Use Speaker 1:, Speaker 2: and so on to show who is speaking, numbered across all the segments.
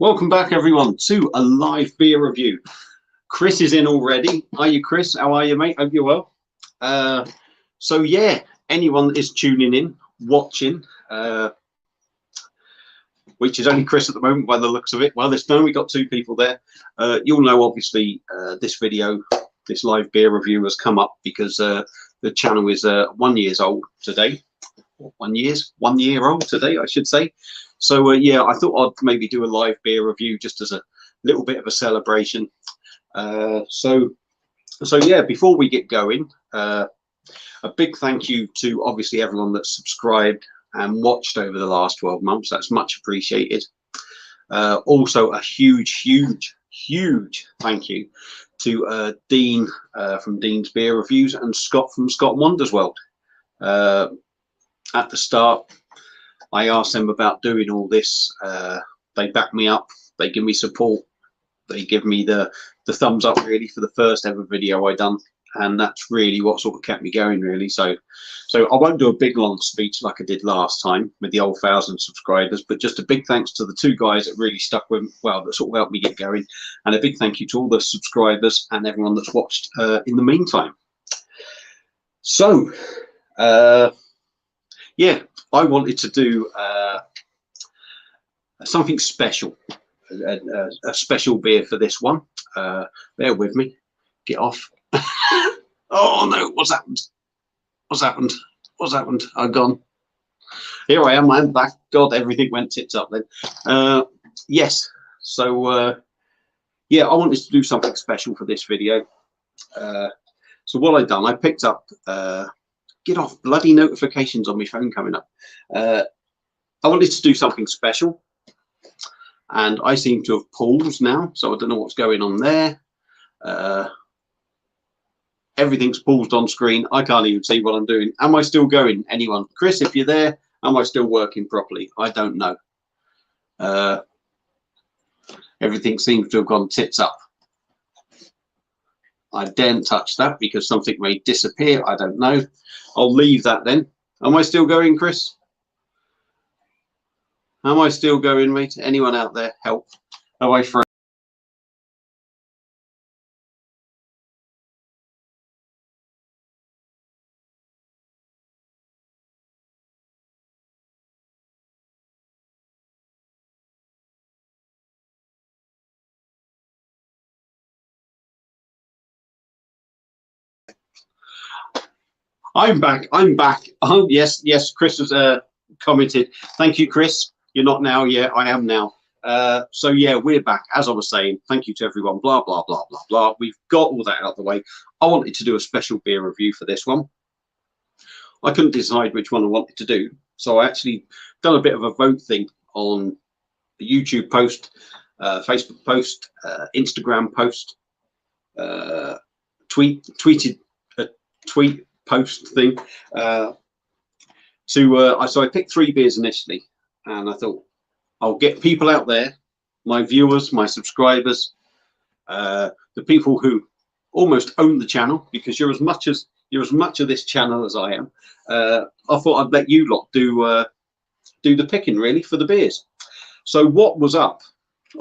Speaker 1: Welcome back, everyone, to a live beer review. Chris is in already. Are you, Chris? How are you, mate? Hope you're well. So yeah, anyone that is tuning in, watching, which is only Chris at the moment by the looks of it. Well, there's no, we got two people there. You'll know, obviously, this video, this live beer review has come up because the channel is 1 year old today. 1 year old today, I should say. So yeah, I thought I'd maybe do a live beer review just as a little bit of a celebration. So yeah, before we get going, a big thank you to obviously everyone that's subscribed and watched over the last 12 months. That's much appreciated. Also a huge thank you to Dean from Dean's Beer Reviews and Scott from Scott Wonders World. At the start, I asked them about doing all this. They back me up. They give me support. They give me the thumbs up really for the first ever video I done, and that's really what sort of kept me going really. So I won't do a big long speech like I did last time with the old 1,000 subscribers, but just a big thanks to the two guys that really stuck with, well, that sort of helped me get going, and a big thank you to all the subscribers and everyone that's watched in the meantime. So yeah, I wanted to do something special, a special beer for this one. Bear with me. Get off. Oh no, what's happened? What's happened? What's happened? I've gone. Here I am, I'm back. God, everything went tits up then. Yes, so yeah, I wanted to do something special for this video. So what I've done, I picked up get off, bloody notifications on my phone coming up. I wanted to do something special, and I seem to have paused now, so I don't know what's going on there. Everything's paused on screen. I can't even see what I'm doing. Am I still going? Anyone? Chris, if you're there, am I still working properly? I don't know. Everything seems to have gone tits up. I daren't touch that because something may disappear. I don't know. I'll leave that then. Am I still going, Chris? Am I still going, mate? Anyone out there? Help. Have I frozen? I'm back. I'm back. Oh, yes. Chris has commented. Thank you, Chris. You're not now. Yeah, I am now. So yeah, we're back. As I was saying, thank you to everyone. Blah blah blah blah blah. We've got all that out of the way. I wanted to do a special beer review for this one. I couldn't decide which one I wanted to do, so I actually done a bit of a vote thing on the YouTube post, Facebook post, Instagram post, tweeted a tweet post thing. So I picked 3 beers initially, and I thought I'll get people out there, my viewers, my subscribers, the people who almost own the channel, because you're as much of this channel as I am. I thought I'd let you lot do the picking really for the beers. So what was up?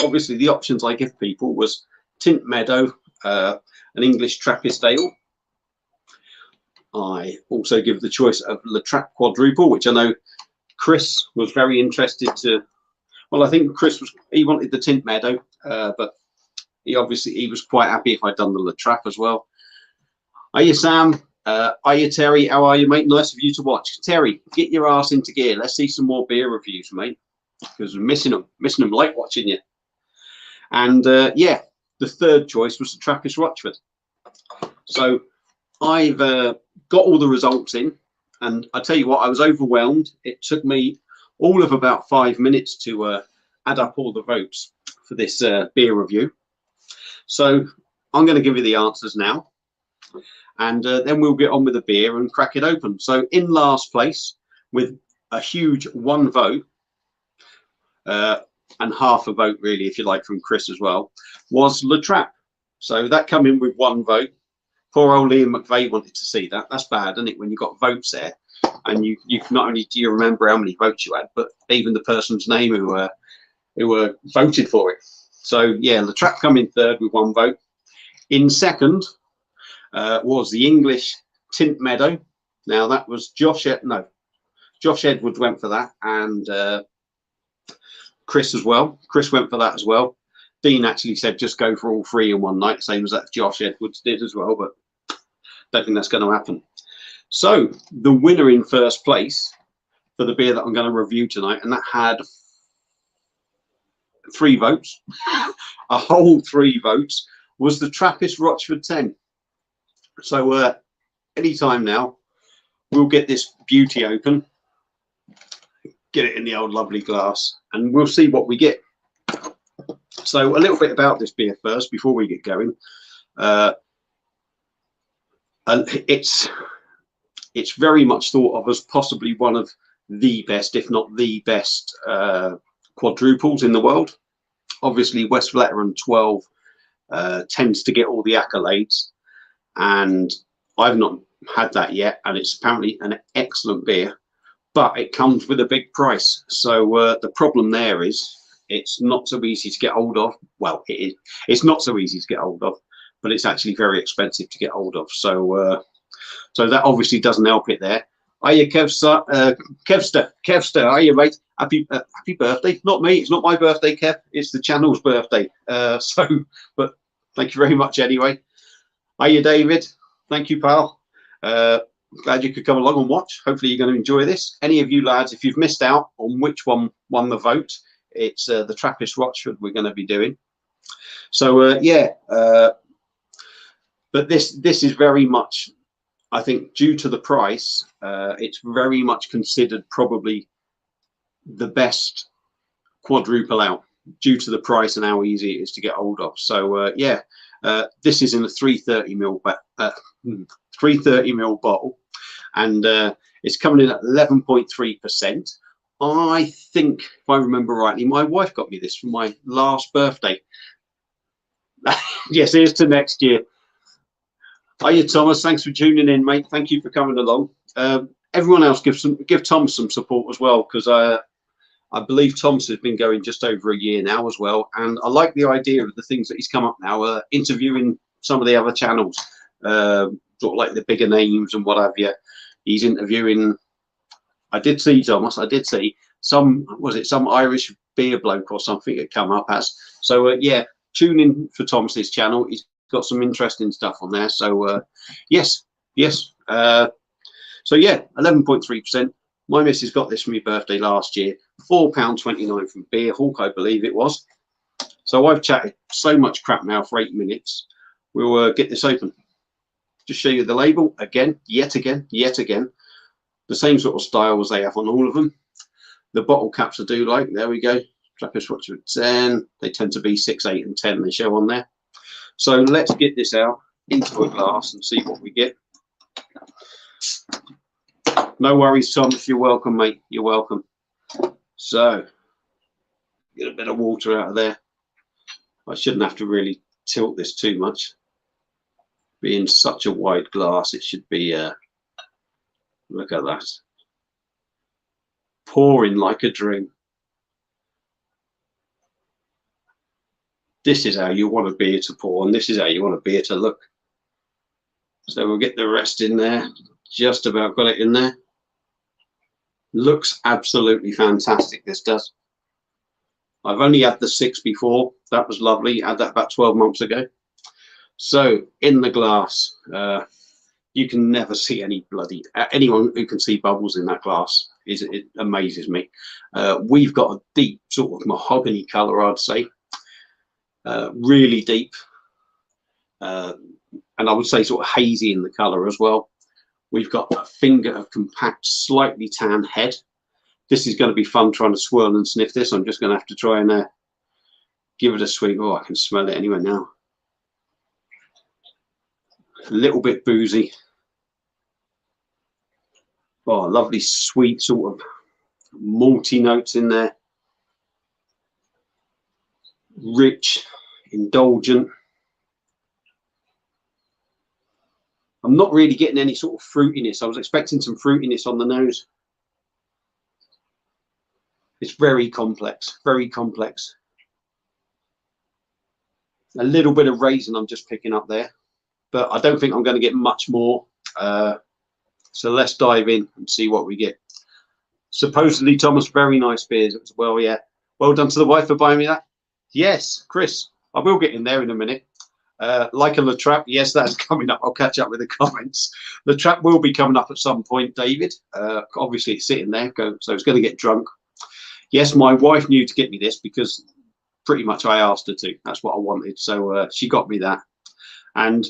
Speaker 1: Obviously the options I give people was Tint Meadow, an English Trappist ale. I also give the choice of Le Trappe Quadruple, which I know Chris was very interested to. Well, I think Chris he wanted the Tint Meadow, but he was quite happy if I'd done the Le Trappe as well. Hiya Sam, hiya Terry, how are you, mate? Nice of you to watch. Terry, get your ass into gear. Let's see some more beer reviews, mate, because we're missing them like watching you. And yeah, the third choice was the Trappist Rochefort. So I've got all the results in, and I tell you what, I was overwhelmed. It took me all of about 5 minutes to add up all the votes for this beer review. So I'm going to give you the answers now, and then we'll get on with the beer and crack it open. So in last place, with a huge 1 vote, and half a vote really, if you like, from Chris as well, was Le Trappe. So that come in with 1 vote. Poor old Ian McVeigh wanted to see that. That's bad, isn't it, when you've got votes there, and you not only do you remember how many votes you had, but even the person's name who who voted for it. So yeah, La Trappe come in third with 1 vote. In second was the English Tint Meadow. Now that was Josh Edwards went for that, and Chris as well. Chris went for that as well. Dean actually said just go for all 3 in one night, same as that Josh Edwards did as well, but don't think that's going to happen. So the winner in first place for the beer that I'm going to review tonight, and that had 3 votes, a whole 3 votes, was the Trappist Rochefort 10. So anytime now, we'll get this beauty open, get it in the old lovely glass, and we'll see what we get. So a little bit about this beer first before we get going. And it's very much thought of as possibly one of the best, if not the best, quadruples in the world. Obviously, West Veteran 12 tends to get all the accolades, and I've not had that yet, and it's apparently an excellent beer, but it comes with a big price. So the problem there is it's not so easy to get hold of. Well, it is. It's not so easy to get hold of, but it's actually very expensive to get hold of. So so that obviously doesn't help it there. Are you Kevster? Kevster, are you, mate? Happy birthday. Not me, it's not my birthday, Kev, it's the channel's birthday. But thank you very much anyway. Are you, David? Thank you, pal. Glad you could come along and watch. Hopefully you're going to enjoy this. Any of you lads, if you've missed out on which one won the vote, it's the Trappist Rochefort we're going to be doing. So yeah, but this is very much, I think, due to the price, it's very much considered probably the best quadruple out due to the price and how easy it is to get hold of. So yeah, this is in a 330ml 330ml bottle, and it's coming in at 11.3%. I think, if I remember rightly, my wife got me this for my last birthday. Yes, here's to next year. Hiya, Thomas. Thanks for tuning in, mate. Thank you for coming along. Everyone else give Tom some support as well, because I believe Thomas has been going just over a year now as well, and I like the idea of the things that he's come up now, interviewing some of the other channels, sort of like the bigger names and what have you. He's interviewing. I did see Thomas. I did see some Irish beer bloke or something had come up as. So yeah, tune in for Thomas's channel. He's got some interesting stuff on there. So yes. So yeah, 11.3%. My missus got this for my birthday last year. £4.29 from Beer Hawk, I believe it was. So I've chatted so much crap now for 8 minutes. We'll get this open. Just show you the label again, yet again. The same sort of style as they have on all of them. The bottle caps I do like. There we go. Trappist Rochefort 10. They tend to be 6, 8, and 10. They show on there. So let's get this out into a glass and see what we get. No worries, Thomas. You're welcome, mate. You're welcome. So get a bit of water out of there. I shouldn't have to really tilt this too much. Being such a wide glass, it should be. Look at that. Pouring like a dream. This is how you want a beer to pour, and this is how you want a beer to look. So we'll get the rest in there. Just about got it in there. Looks absolutely fantastic, this does. I've only had the 6 before. That was lovely. I had that about 12 months ago. So in the glass, you can never see any bloody, anyone who can see bubbles in that glass, it amazes me. We've got a deep sort of mahogany color, I'd say. Really deep. And I would say sort of hazy in the color as well. We've got a finger of compact, slightly tan head. This is going to be fun trying to swirl and sniff this. I'm just going to have to try and give it a swig. Oh, I can smell it anyway now. A little bit boozy. Oh, lovely sweet sort of malty notes in there. Rich, indulgent. I'm not really getting any sort of fruitiness. I was expecting some fruitiness on the nose. It's very complex, very complex. A little bit of raisin I'm just picking up there, but I don't think I'm going to get much more. So let's dive in and see what we get. Supposedly, Thomas, very nice beers as well. Yeah, well done to the wife for buying me that. Yes, Chris, I will get in there in a minute. Like a La Trappe, yes, that's coming up. I'll catch up with the comments. La Trappe will be coming up at some point, David. Obviously, it's sitting there, so it's going to get drunk. Yes, my wife knew to get me this because pretty much I asked her to. That's what I wanted. So she got me that. And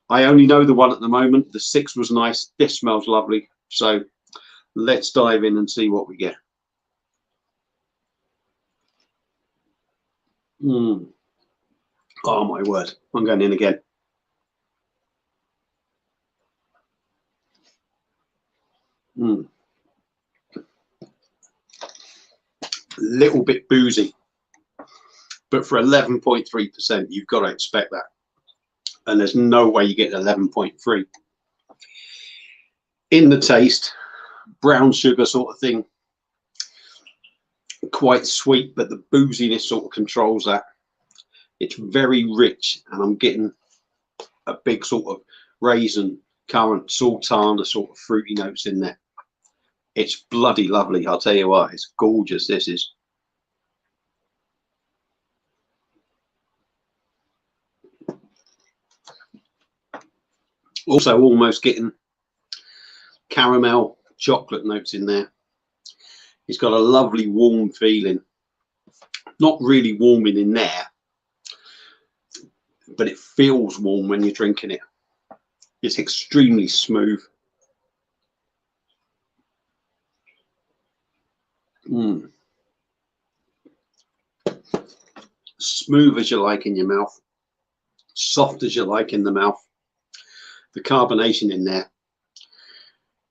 Speaker 1: I only know the one at the moment. The 6 was nice. This smells lovely. So let's dive in and see what we get. Oh my word. I'm going in again. Little bit boozy, but for 11.3%, you've got to expect that. And there's no way you get 11.3. In the taste, brown sugar sort of thing, quite sweet, but the booziness sort of controls that. It's very rich, and I'm getting a big sort of raisin, currant, sultana sort of fruity notes in there. It's bloody lovely, I'll tell you what. It's gorgeous, this is. Also almost getting caramel chocolate notes in there. It's got a lovely warm feeling. Not really warming in there, but it feels warm when you're drinking it. It's extremely smooth. Smooth as you like in your mouth, soft as you like in the mouth. The carbonation in there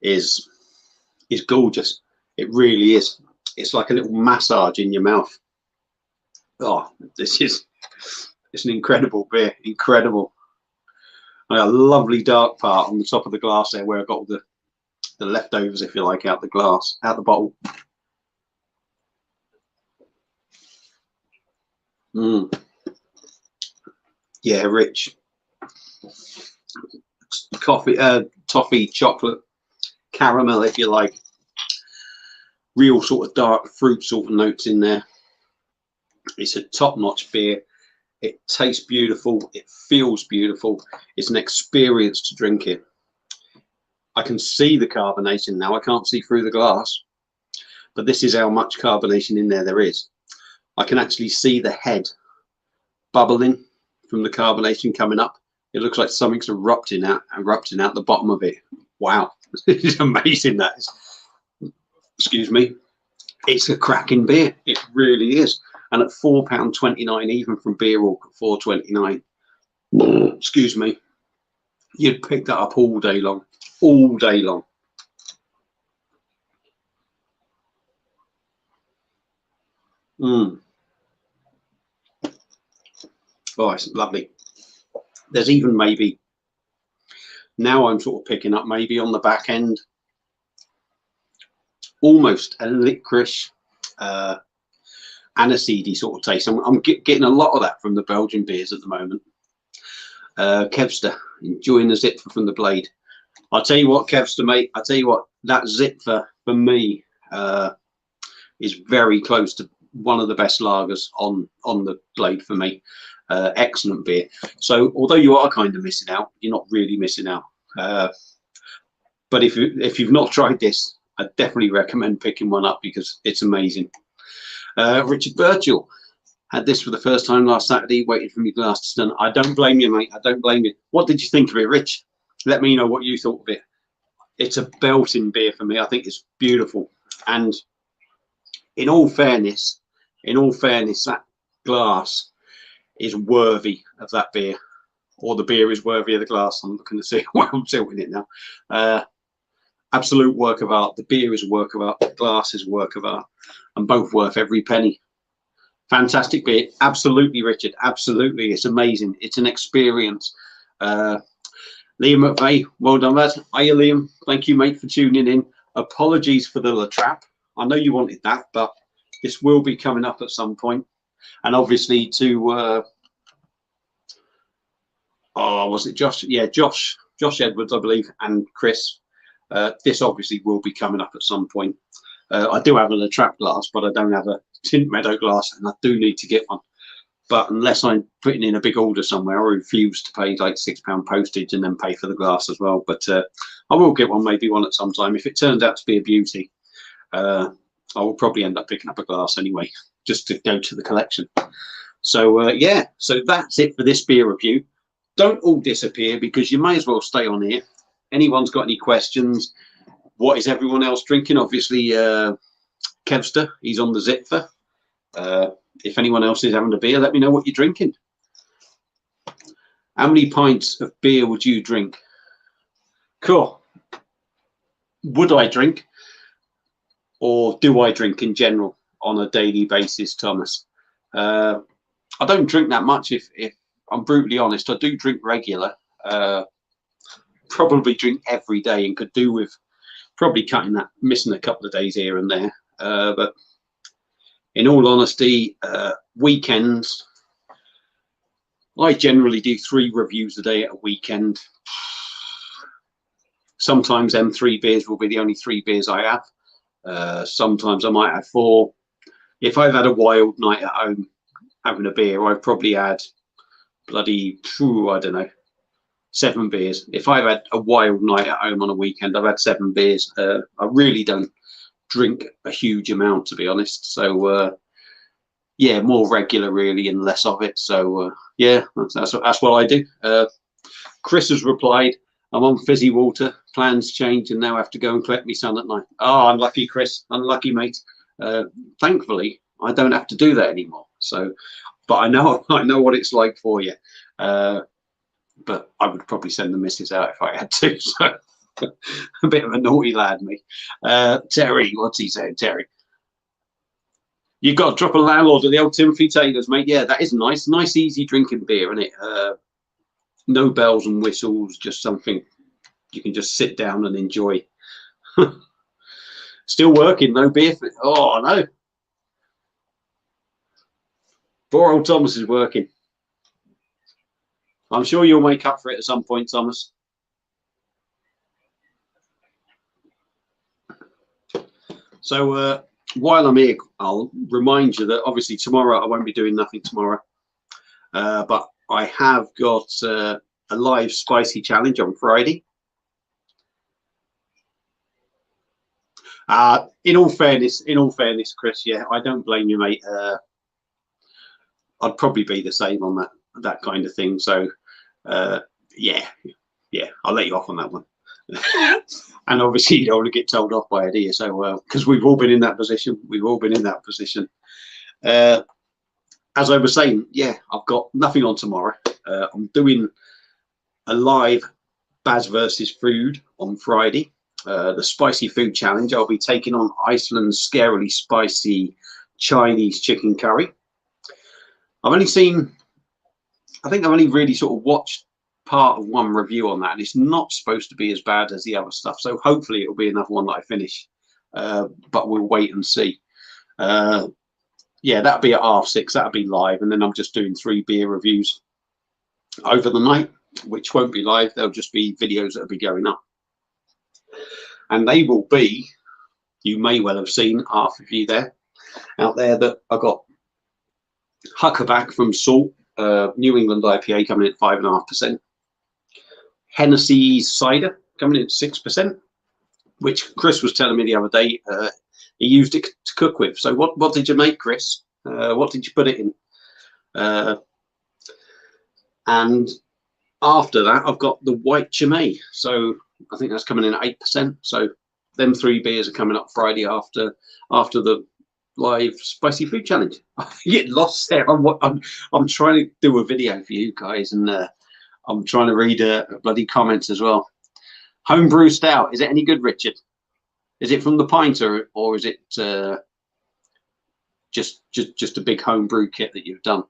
Speaker 1: is gorgeous. It really is. It's like a little massage in your mouth. Oh, it's an incredible beer, incredible. And a lovely dark part on the top of the glass there, where I got all the leftovers, if you like, out the glass, out the bottle. Yeah, rich. Coffee, toffee, chocolate, caramel, if you like. Real sort of dark fruit sort of notes in there. It's a top-notch beer. It tastes beautiful. It feels beautiful. It's an experience to drink it. I can see the carbonation now. I can't see through the glass, but this is how much carbonation in there is. I can actually see the head bubbling from the carbonation coming up. It looks like something's erupting out the bottom of it. Wow, it's amazing. That is. Excuse me. It's a cracking beer. It really is. And at £4.29, even from Beer Walk at £4.29, excuse me, you'd pick that up all day long, all day long. Oh, it's lovely. There's even maybe, now I'm sort of picking up maybe on the back end, almost a licorice, aniseedy sort of taste. I'm getting a lot of that from the Belgian beers at the moment. Kevster, enjoying the Zipfer from the blade. I'll tell you what, Kevster, mate, I'll tell you what, that Zipfer for me is very close to one of the best lagers on the blade for me. Excellent beer. So although you are kind of missing out, you're not really missing out. But if you've not tried this, I definitely recommend picking one up because it's amazing. Richard Birchall had this for the first time last Saturday, waiting for me glass to done. I don't blame you, mate. I don't blame you. What did you think of it, Rich? Let me know what you thought of it. It's a belting beer for me. I think it's beautiful. And in all fairness, that glass is worthy of that beer, or the beer is worthy of the glass. I'm looking to see where I'm tilting it now. Absolute work of art. The beer is a work of art. The glass is a work of art, and both worth every penny. Fantastic beer. Absolutely, Richard. Absolutely. It's amazing. It's an experience. Liam McVeigh, well done, lad. Hiya, Liam. Thank you, mate, for tuning in. Apologies for the La Trappe. I know you wanted that, but this will be coming up at some point. And obviously to oh, was it Josh? Yeah, Josh Edwards, I believe, and Chris. This obviously will be coming up at some point. I do have a La Trappe glass, but I don't have a Tint Meadow glass, and I do need to get one. But unless I'm putting in a big order somewhere, I refuse to pay like £6 postage and then pay for the glass as well. But I will get one, maybe one at some time. If it turns out to be a beauty, I will probably end up picking up a glass anyway, just to go to the collection. So yeah, so that's it for this beer review. Don't all disappear, because you may as well stay on here. Anyone's got any questions? What is everyone else drinking? Obviously, Kevster, he's on the Zitfer. If anyone else is having a beer, let me know what you're drinking. How many pints of beer would you drink? Cool. Would I drink? Or do I drink in general on a daily basis, Thomas? I don't drink that much, if I'm brutally honest. I do drink regular. Probably drink every day, and could do with probably cutting that, missing a couple of days here and there. But in all honesty, weekends, I generally do 3 reviews a day at a weekend. Sometimes them 3 beers will be the only 3 beers I have. Sometimes I might have 4. If I've had a wild night at home having a beer, I've probably had bloody, I don't know, 7 beers. If I've had a wild night at home on a weekend, I've had 7 beers. I really don't drink a huge amount, to be honest. So yeah, more regular really, and less of it. So yeah, that's what I do. Chris has replied, I'm on fizzy water, plans change, and now I have to go and collect my son at night. Oh, unlucky, Chris, unlucky, mate. Thankfully I don't have to do that anymore. So, but I know what it's like for you. But I would probably send the missus out if I had to. So a bit of a naughty lad, me. Terry, what's he saying, Terry? You've got to drop a landlord at the old Timothy Taylor's, mate. Yeah, that is nice. Nice, easy drinking beer, isn't it? No bells and whistles, just something you can just sit down and enjoy. Still working, no beer. Oh, no. Poor old Thomas is working. I'm sure you'll make up for it at some point, Thomas. So while I'm here, I'll remind you that obviously tomorrow I won't be doing nothing tomorrow. But I have got a live spicy challenge on Friday. In all fairness, Chris, yeah, I don't blame you, mate. I'd probably be the same on that kind of thing. So yeah, I'll let you off on that one. And obviously you don't want to get told off by it here. So because we've all been in that position. As I was saying, yeah, I've got nothing on tomorrow. I'm doing a live Baz versus Food on Friday. The spicy food challenge. I'll be taking on Iceland's scarily spicy Chinese chicken curry. I think I've only really sort of watched part of one review on that, and it's not supposed to be as bad as the other stuff. So hopefully it'll be another one that I finish. But we'll wait and see. Yeah, that'll be at 6:30. That'll be live, and then I'm just doing 3 beer reviews over the night, which won't be live. They'll just be videos that'll be going up, and they will be. You may well have seen, half of you out there, that I got Huckerback from Salt, New England IPA coming in at 5.5%. Hennessy cider coming in at 6%, which Chris was telling me the other day he used it to cook with. So what did you make, Chris? What did you put it in? And after that, I've got the White Chimay. So I think that's coming in at 8%. So them 3 beers are coming up Friday after the live spicy food challenge. I get lost there. I'm trying to do a video for you guys, and I'm trying to read bloody comments as well. Homebrew stout, is it any good, Richard? Is it from the pint, or is it just a big homebrew kit that you've done?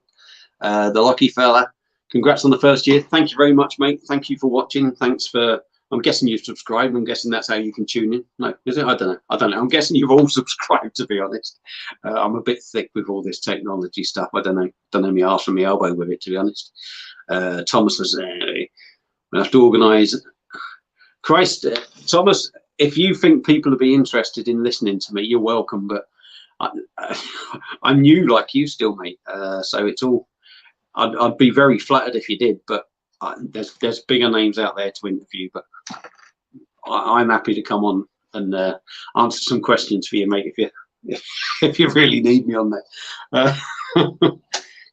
Speaker 1: The lucky fella, congrats on the first year. Thank you very much, mate. Thank you for watching. Thanks for I'm guessing you've subscribed. I'm guessing that's how you can tune in. No, is it? I don't know. I don't know. I'm guessing you've all subscribed, to be honest. I'm a bit thick with all this technology stuff. I don't know. Don't know me arse from my elbow with it, to be honest. Thomas says, we have to organise. Christ, Thomas, if you think people will be interested in listening to me, you're welcome. But I'm new like you still, mate. So it's all. I'd be very flattered if you did, but there's bigger names out there to interview. But I'm happy to come on and answer some questions for you, mate, if you really need me on there.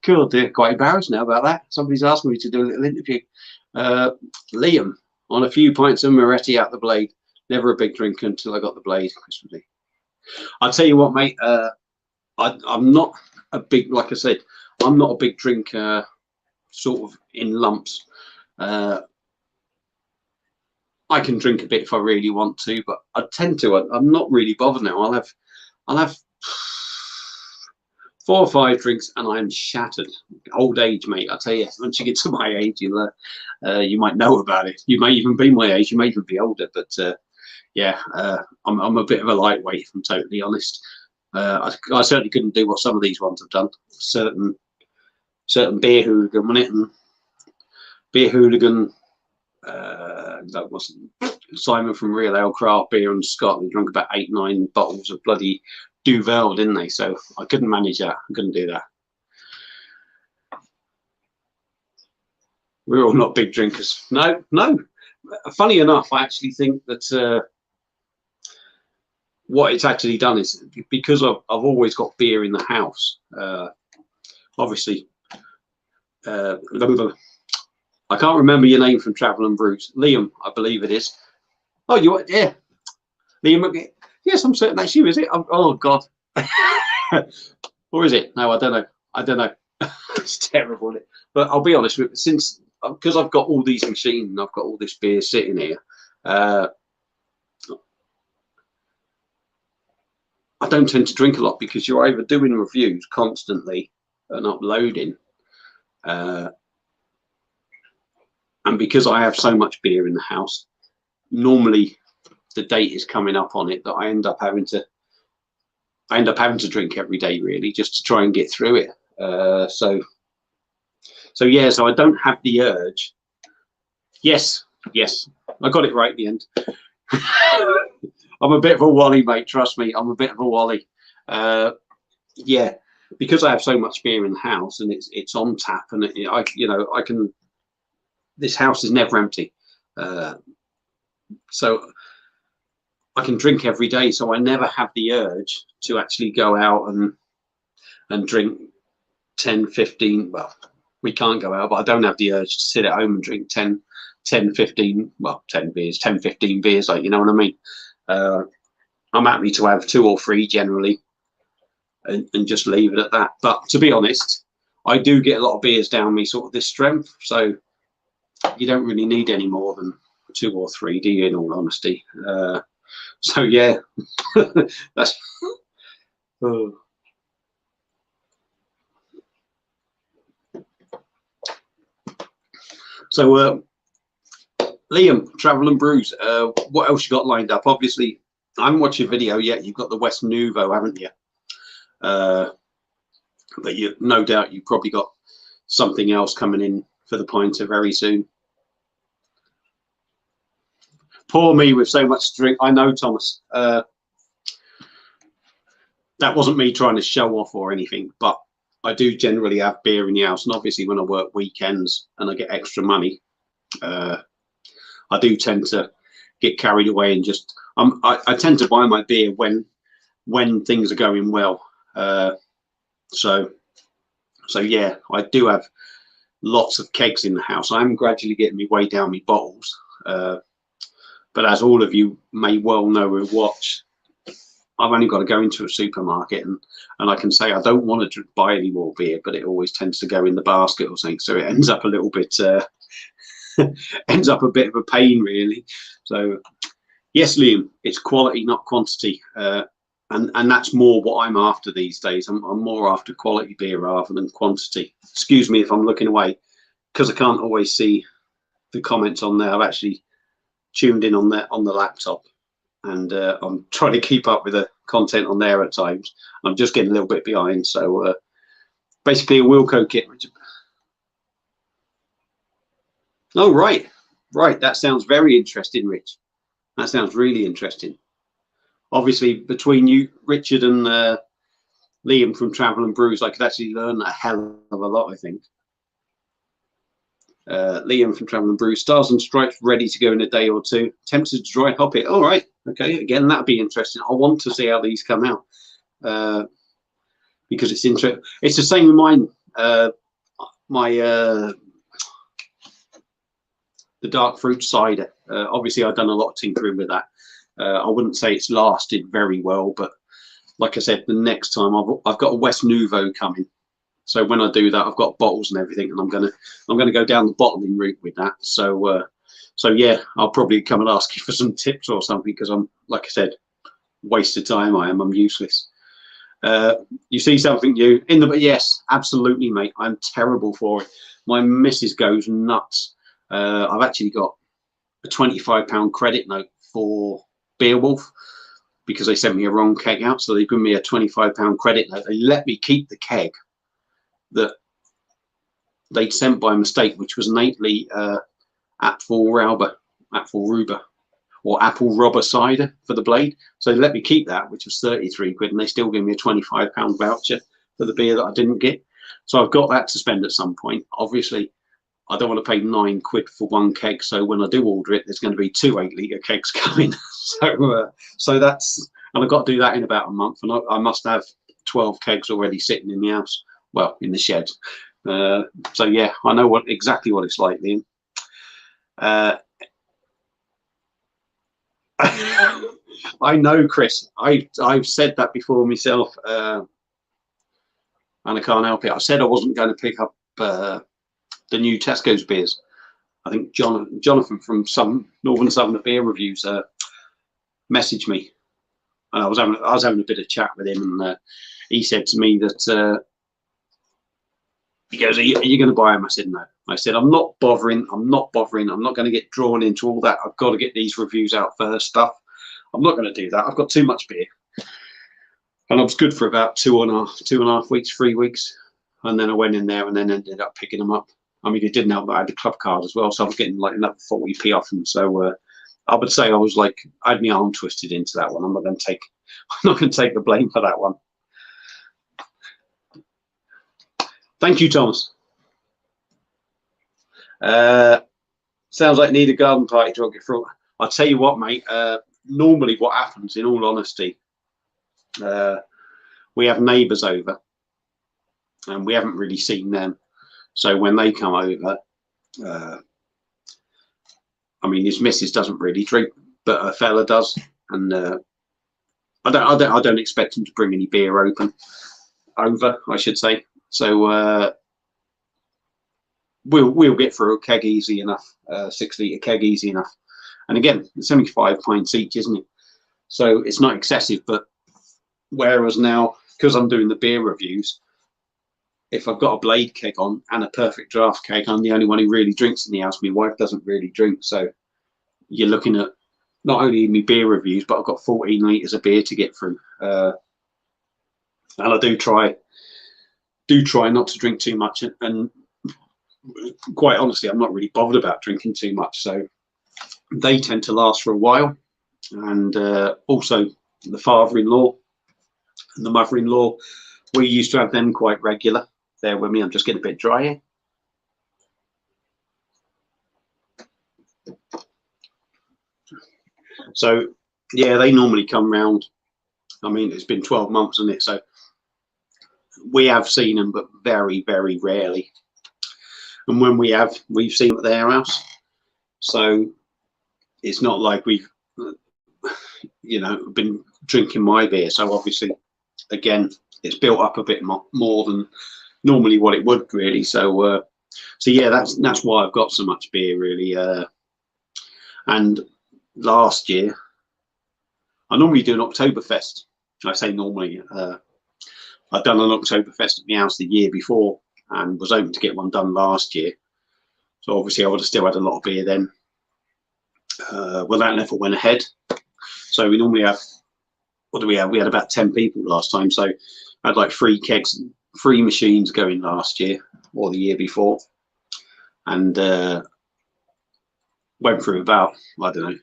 Speaker 1: Cool, dear. Quite embarrassed now about that. Somebody's asked me to do a little interview. Liam, on a few pints of Moretti out the blade. Never a big drinker until I got the blade. I'll tell you what, mate. I'm not a big, like I said, I'm not a big drinker, sort of in lumps. I can drink a bit if I really want to, but I tend to. I'm not really bothered now. I'll have 4 or 5 drinks and I'm shattered. Old age, mate. I tell you, once you get to my age, you might know about it. You may even be my age. You may even be older, but yeah, I'm a bit of a lightweight, if I'm totally honest. I certainly couldn't do what some of these ones have done. Certain beer hooligan, wasn't it? And beer hooligan, that wasn't Simon from Real Ale Craft Beer in Scotland. Drank about 8, 9 bottles of bloody Duvel, didn't they? So I couldn't manage that. I couldn't do that. We're all not big drinkers. No. Funny enough, I actually think that what it's actually done is, because I've always got beer in the house. Obviously, I can't remember your name from Travel and Brews. Liam, I believe it is. Oh, yeah, Liam. Yes, I'm certain that's you. Is it? Oh God, or is it? No, I don't know. It's terrible, isn't it? But I'll be honest with you, because I've got all these machines and I've got all this beer sitting here. I don't tend to drink a lot because you're either doing reviews constantly and uploading, and because I have so much beer in the house, normally the date is coming up on it that I end up having to drink every day, really, just to try and get through it. So yeah, so I don't have the urge. Yes, I got it right at the end. I'm a bit of a wally, mate. Trust me, I'm a bit of a wally. Yeah, because I have so much beer in the house and it's on tap, and I can. This house is never empty, so I can drink every day. So I never have the urge to actually go out and drink 10, 15. Well, we can't go out, but I don't have the urge to sit at home and drink 10, 15. Well, 10 beers, 10, 15 beers. Like, you know what I mean? I'm happy to have 2 or 3 generally, and just leave it at that. But to be honest, I do get a lot of beers down me sort of this strength, so you don't really need any more than 2 or 3, do you, in all honesty? So yeah, that's so Liam, Travel and Brews, what else you got lined up? Obviously, I haven't watched your video yet. You've got the West Nouveau, haven't you? But no doubt you've probably got something else coming in for the Pointer very soon. Poor me with so much drink. I know, Thomas. That wasn't me trying to show off or anything, but I do generally have beer in the house. And obviously when I work weekends and I get extra money, I do tend to get carried away and just, I tend to buy my beer when things are going well. So yeah, I do have lots of kegs in the house. I'm gradually getting my way down my bottles. But as all of you may well know who watch, I've only got to go into a supermarket and I can say I don't want to buy any more beer, but it always tends to go in the basket or something. So it ends up a little bit, ends up a bit of a pain, really. So yes, Liam, it's quality, not quantity. And that's more what I'm after these days. I'm more after quality beer rather than quantity. Excuse me if I'm looking away, because I can't always see the comments on there. I've actually tuned in on the laptop, and I'm trying to keep up with the content on there at times. I'm just getting a little bit behind. So basically a Wilco kit. Oh, right. That sounds very interesting, Rich. That sounds really interesting. Obviously, between you, Richard, and Liam from Travel and Brews, I could actually learn a hell of a lot, I think. Liam from Travel and Brews, Stars and Stripes ready to go in a day or two. Tempted to dry hop it. All right. Okay. Again, that'd be interesting. I want to see how these come out because it's interesting. It's the same with mine. The dark fruit cider. Obviously, I've done a lot of tinkering with that. I wouldn't say it's lasted very well, but like I said, the next time I've got a West Nouveau coming. So when I do that, I've got bottles and everything, and I'm gonna go down the bottling route with that. So yeah, I'll probably come and ask you for some tips or something, because I'm, like I said, waste of time. I'm useless. You see something new in the, yes, absolutely, mate. I'm terrible for it. My missus goes nuts. I've actually got a £25 credit note for Beowulf because they sent me a wrong keg out. So they've given me a £25 credit note. They let me keep the keg that they'd sent by mistake, which was innately apple rhubarb or apple rubber cider for the blade. So they let me keep that, which was 33 quid, and they still gave me a £25 voucher for the beer that I didn't get. So I've got that to spend at some point. Obviously, I don't want to pay 9 quid for one keg. So when I do order it, there's going to be 2 8-litre kegs coming. So that's, and I've got to do that in about a month. And I must have 12 kegs already sitting in the house. Well, in the shed. So yeah, I know exactly what it's like, Liam. I know, Chris. I've said that before myself, and I can't help it. I said I wasn't going to pick up the new Tesco's beers. I think Jonathan from some Northern Southerner Beer Reviews messaged me, and I was having a bit of chat with him, and he said to me that he goes, "Are you going to buy them?" I said, "No." I said, "I'm not bothering. I'm not going to get drawn into all that. I've got to get these reviews out first. I'm not going to do that. I've got too much beer." And I was good for about 2.5 weeks, 3 weeks, and then I went in there and then ended up picking them up. I mean, it didn't help that I had the club card as well, so I was getting like another 40p off them. So I would say I had my arm twisted into that one. I'm not going to take the blame for that one. Thank you, Thomas. Sounds like need a garden party to get through. I'll tell you what, mate. Normally, what happens, in all honesty, we have neighbours over, and we haven't really seen them. So when they come over, I mean, his missus doesn't really drink, but a fella does, and I don't expect him to bring any beer over, I should say. So we'll get through a keg easy enough, 6-litre keg easy enough. And again, it's only 5 pints each, isn't it? So it's not excessive. But whereas now, because I'm doing the beer reviews, if I've got a blade keg on and a perfect draft keg, I'm the only one who really drinks in the house. My wife doesn't really drink. So you're looking at not only my beer reviews, but I've got 14 litres of beer to get through. And I do try not to drink too much. And quite honestly, I'm not really bothered about drinking too much. So they tend to last for a while. And also the father-in-law and the mother-in-law, we used to have them quite regular. There with me, I'm just getting a bit dry here. So yeah, they normally come round. I mean, it's been 12 months, isn't it? So we have seen them, but very, very rarely. And when we've seen them at their house. So it's not like we've, been drinking my beer. So obviously, again, it's built up a bit more than normally what it would really. So yeah, that's why I've got so much beer really. And last year, I normally do an Oktoberfest. I say normally. I've done an Oktoberfest at my house the year before and was hoping to get one done last year. So obviously I would have still had a lot of beer then. Well, that never went ahead. So we normally have, what do we have? We had about 10 people last time. So I had like 3 kegs, 3 machines going last year or the year before. And went through about, I don't know,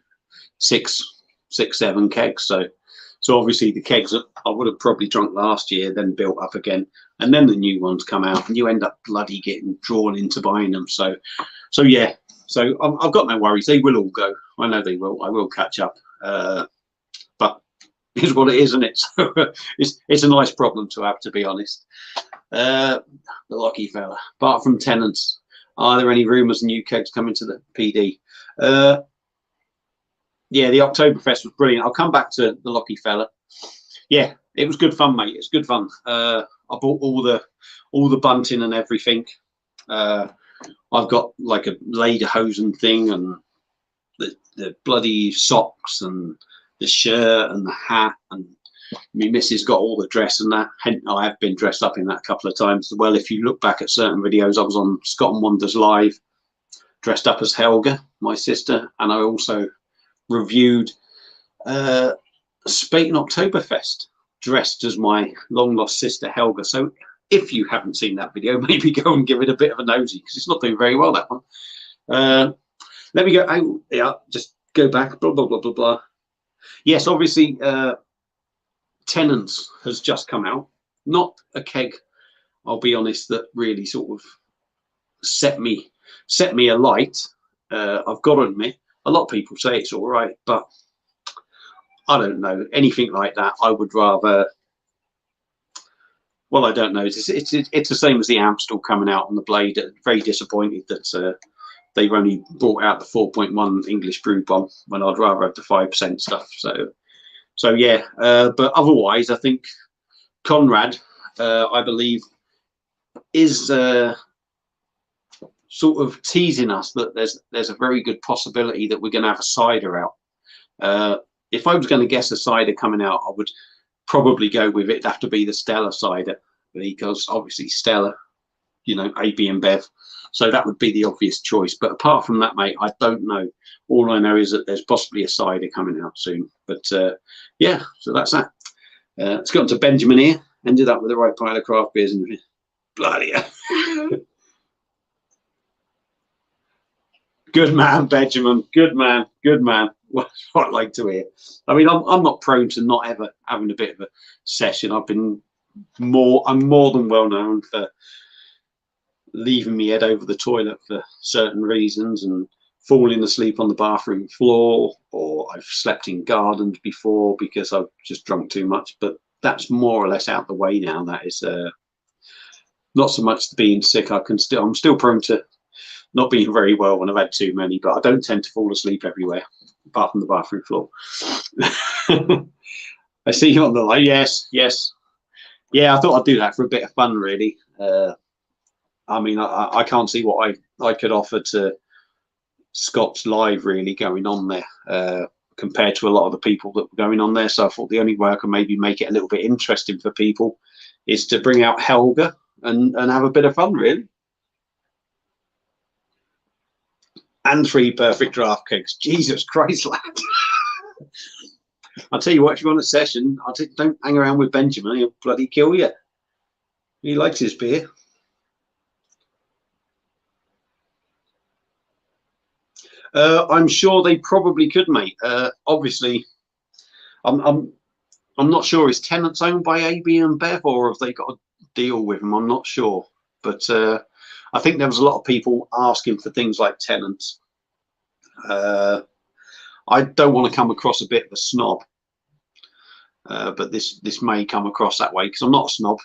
Speaker 1: 7 kegs. So obviously the kegs that I would have probably drunk last year then built up again, and then the new ones come out, and you end up bloody getting drawn into buying them. So yeah. So I've got no worries. They will all go. I know they will. I will catch up. But it's what it is, isn't it? So it's a nice problem to have, to be honest. The lucky fella. Apart from tenants, are there any rumours of new kegs coming to the PD? Yeah, the Oktoberfest was brilliant. I'll come back to the lucky fella. Yeah, it was good fun, mate. It's good fun. I bought all the bunting and everything. I've got like a lederhosen thing, and the bloody socks, and the shirt, and the hat, and my missus got all the dress and that. I have been dressed up in that a couple of times as well. If you look back at certain videos, I was on Scott and Wonders Live, dressed up as Helga, my sister, and I also reviewed Spaten Oktoberfest dressed as my long lost sister Helga. So if you haven't seen that video, maybe go and give it a bit of a nosy, because it's not doing very well, that one. Let me go. Oh, yeah, just go back. Blah blah blah blah blah. Yes, obviously, Tenants has just come out. Not a keg, I'll be honest, that really sort of set me alight. I've got to admit, a lot of people say it's all right, but I don't know, anything like that. I would rather. Well, I don't know. It's the same as the Amstel coming out on the Blade. Very disappointed that they've only brought out the 4.1 English brew bomb when I'd rather have the 5% stuff. So yeah. But otherwise, I think Conrad, I believe, is sort of teasing us that there's a very good possibility that we're going to have a cider out. If I was going to guess a cider coming out, I would probably go with it'd have to be the Stella cider, because obviously Stella, you know, AB and Bev, so that would be the obvious choice. But apart from that, mate, I don't know. All I know is that there's possibly a cider coming out soon. But yeah, so that's that. Let's get on to Benjamin here. Ended up with the right pile of craft beers in here. Bloody hell. Good man, Benjamin. Good man. Good man. What I'd like to hear. I mean, I'm not prone to not ever having a bit of a session. I'm more than well known for leaving me head over the toilet for certain reasons, and falling asleep on the bathroom floor, or I've slept in gardens before because I've just drunk too much. But that's more or less out the way now. That is not so much being sick. I'm still prone to not being very well when I've had too many, but I don't tend to fall asleep everywhere apart from the bathroom floor. I see you on the line. Yes. Yeah, I thought I'd do that for a bit of fun, really. I mean, I can't see what I could offer to Scott's Live really going on there compared to a lot of the people that were going on there. So I thought the only way I can maybe make it a little bit interesting for people is to bring out Helga and have a bit of fun, really. And 3 perfect draft kegs. Jesus Christ, lad. I'll tell you what, if you want a session, don't hang around with Benjamin. He'll bloody kill you. He likes his beer. I'm sure they probably could, mate. Obviously, I'm not sure. Is Tenants owned by AB and Bev, or have they got a deal with them? I'm not sure. But I think there was a lot of people asking for things like Tenants. I don't want to come across a bit of a snob, but this may come across that way because I'm not a snob.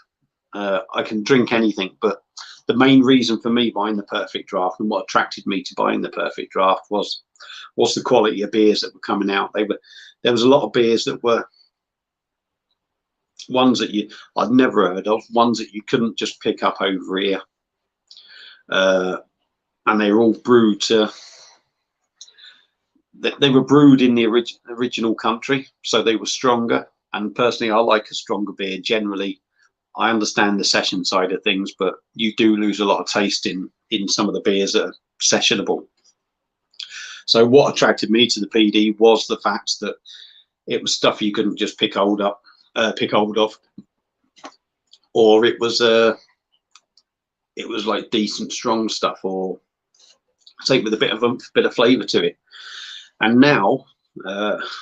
Speaker 1: I can drink anything, but the main reason for me buying the Perfect Draft and what attracted me to buying the Perfect Draft was the quality of beers that were coming out. There was a lot of beers that were ones that I'd never heard of, ones that you couldn't just pick up over here, and they were all brewed to. They were brewed in the original country, so they were stronger. And personally, I like a stronger beer. Generally, I understand the session side of things, but you do lose a lot of taste in some of the beers that are sessionable. So what attracted me to the PD was the fact that it was stuff you couldn't just pick hold of, or it was like decent strong stuff, or say with a bit of flavour to it. And now,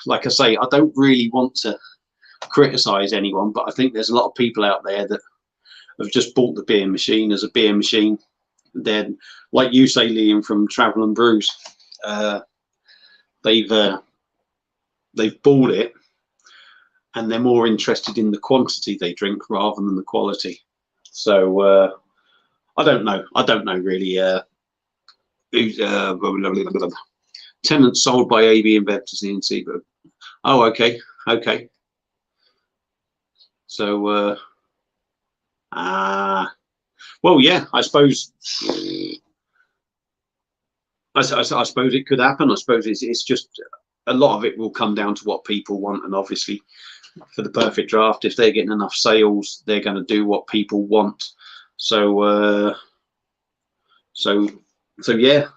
Speaker 1: like I say, I don't really want to criticise anyone, but I think there's a lot of people out there that have just bought the beer machine as a beer machine. Then, like you say, Liam from Travel and Brews, they've bought it, and they're more interested in the quantity they drink rather than the quality. So I don't know really. Tenants sold by AB InBev to CNC, but oh, okay. So well, yeah, I suppose I suppose it could happen. I suppose it's just a lot of it will come down to what people want, and obviously for the perfect draft, if they're getting enough sales, they're going to do what people want. So so yeah.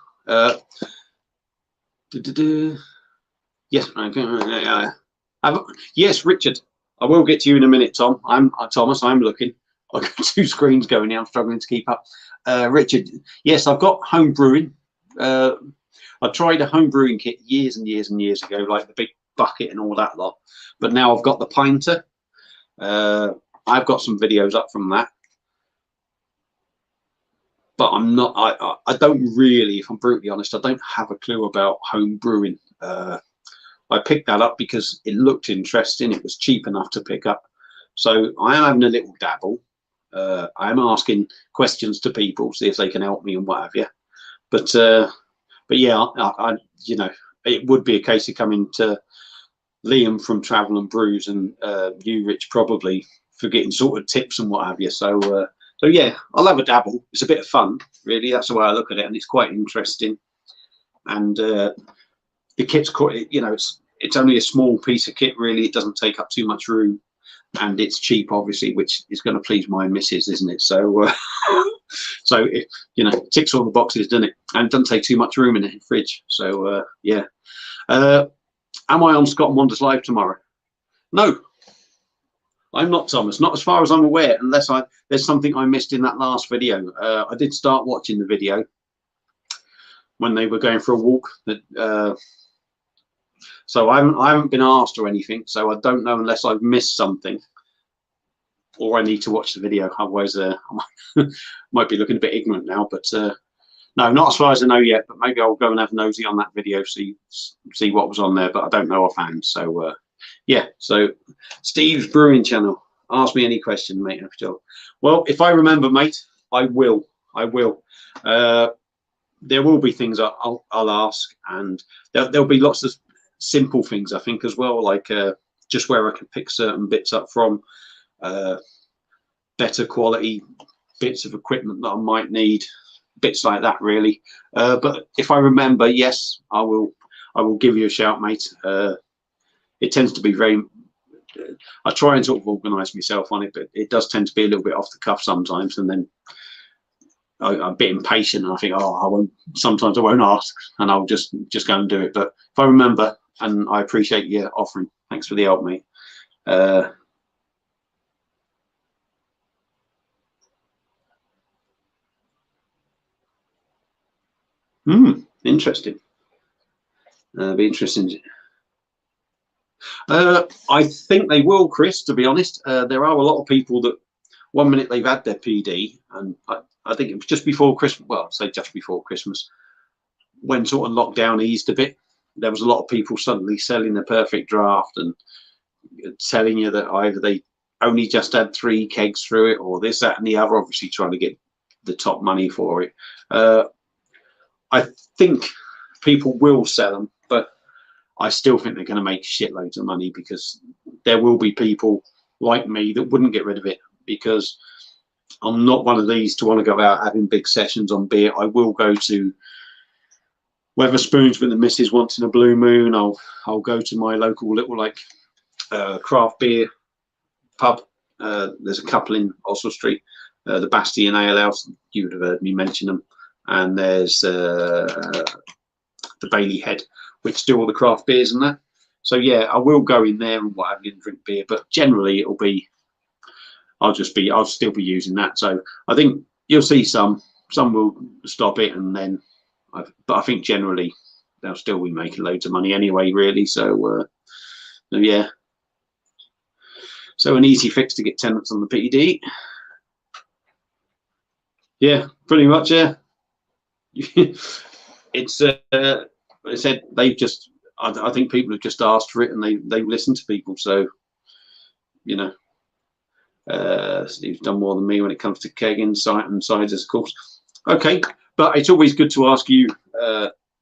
Speaker 1: Yes, yes, Richard. I will get to you in a minute, Tom. Thomas. I'm looking. I've got two screens going now. I'm struggling to keep up. Richard, yes, I've got home brewing. I tried a home brewing kit years and years and years ago, like the big bucket and all that lot. But now I've got the pinter. I've got some videos up from that. But I'm not. I don't really, if I'm brutally honest, I don't have a clue about home brewing. I picked that up because it looked interesting. It was cheap enough to pick up. So I am having a little dabble. I'm asking questions to people, see if they can help me and what have you. But yeah, I you know, it would be a case of coming to Liam from Travel and Brews and you, Rich, probably for getting sort of tips and what have you. So so yeah, I'll have a dabble. It's a bit of fun, really. That's the way I look at it, and it's quite interesting. And the kit's quite, you know, it's only a small piece of kit, really. It doesn't take up too much room, and it's cheap, obviously, which is going to please my missus, isn't it? So so it, you know, ticks all the boxes, doesn't it? And it doesn't take too much room in the fridge. So yeah. Am I on Scott and Wonders Live tomorrow? No, I'm not, Thomas. Not as far as I'm aware, unless there's something I missed in that last video. I did start watching the video when they were going for a walk. So I haven't been asked or anything. So I don't know unless I've missed something, or I need to watch the video. Otherwise, I might be looking a bit ignorant now. But no, not as far as I know yet. But maybe I'll go and have a nosy on that video, see what was on there. But I don't know offhand. So yeah. So Steve's Brewing Channel. Ask me any question, mate. Well, if I remember, mate, I will. There will be things I'll ask, and there'll be lots of simple things, I think, as well, like just where I can pick certain bits up from, better quality bits of equipment that I might need, bits like that, really. But if I remember, yes, I will give you a shout, mate. It tends to be very, I try and sort of organise myself on it, but it does tend to be a little bit off the cuff sometimes, and then I'm a bit impatient, and I think, oh, sometimes I won't ask, and I'll just go and do it. But if I remember, and I appreciate your offering, thanks for the help, mate. Interesting. Be interesting. I think they will, Chris, to be honest. There are a lot of people that 1 minute they've had their PD, and I think it was just before Christmas, well, I'd say just before Christmas, when sort of lockdown eased a bit. There was a lot of people suddenly selling the perfect draft and telling you that either they only just had 3 kegs through it, or this, that, and the other, obviously trying to get the top money for it. I think people will sell them, but I still think they're going to make shitloads of money, because there will be people like me that wouldn't get rid of it, because I'm not one of these to want to go out having big sessions on beer. I will go to Weatherspoons with the missus once in a blue moon. I'll go to my local little craft beer pub. There's a couple in Oswald Street, the Bastion Ale House. You would have heard me mention them. And there's the Bailey Head, which do all the craft beers and that. So yeah, I will go in there and what have you and drink beer, but generally it'll be, I'll still be using that. So I think you'll see some will stop it, and then, but I think generally they'll still be making loads of money anyway, really. So yeah, so an easy fix to get tenants on the PD. Yeah, pretty much. Yeah, it's I said they've just. I think people have just asked for it, and they've listened to people. So you know, Steve's done more than me when it comes to kegging and sizes, of course. Okay, but it's always good to ask you,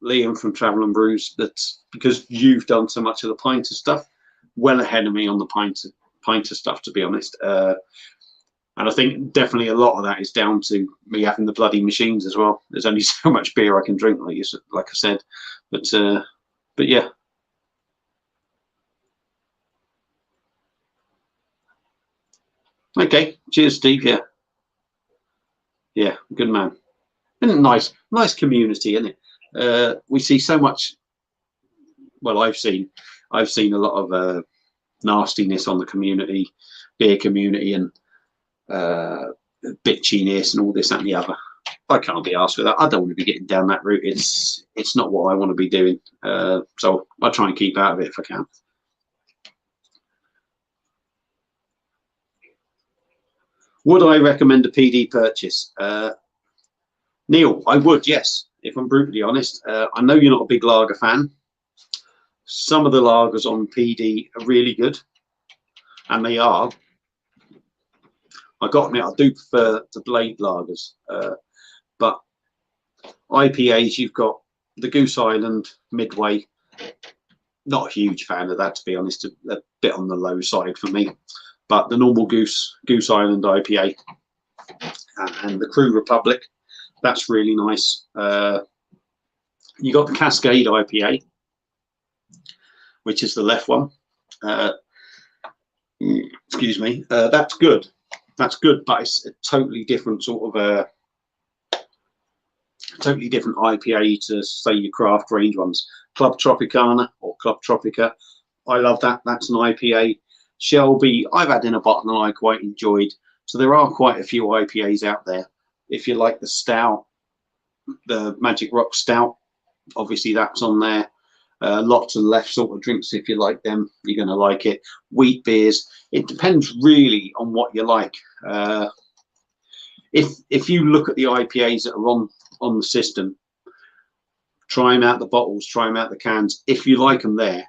Speaker 1: Liam from Travel and Brews, that because you've done so much of the pinter stuff, well ahead of me on the pinter stuff, to be honest. And I think definitely a lot of that is down to me having the bloody machines as well. There's only so much beer I can drink, like I said. But yeah. Okay. Cheers, Steve. Yeah. Yeah. Good man. Isn't it nice community, isn't it? We see so much. Well, I've seen a lot of nastiness on the beer community, and bitchiness and all this, that and the other. I can't be asked for that. I don't want to be getting down that route. It's not what I want to be doing. So I try and keep out of it if I can. Would I recommend a PD purchase? Neil, I would, yes, if I'm brutally honest. I know you're not a big lager fan. Some of the lagers on PD are really good, and they are. I got to admit, I do prefer the blade lagers, but IPAs, you've got the Goose Island, Midway. Not a huge fan of that, to be honest. A bit on the low side for me. But the normal Goose Island IPA and the Crew Republic, that's really nice. You got the Cascade IPA, which is the left one. Excuse me. That's good. That's good, but it's a totally different sort of totally different IPA to, say, your craft range ones. Club Tropicana or Club Tropica, I love that. That's an IPA. Shelby, I've had in a bottle and I quite enjoyed. So there are quite a few IPAs out there. If you like the stout, the Magic Rock Stout, obviously that's on there. Lots of left sort of drinks, if you like them, you're going to like it. Wheat beers, it depends really on what you like. If you look at the IPAs that are on the system, try them out the bottles, try them out the cans. If you like them there,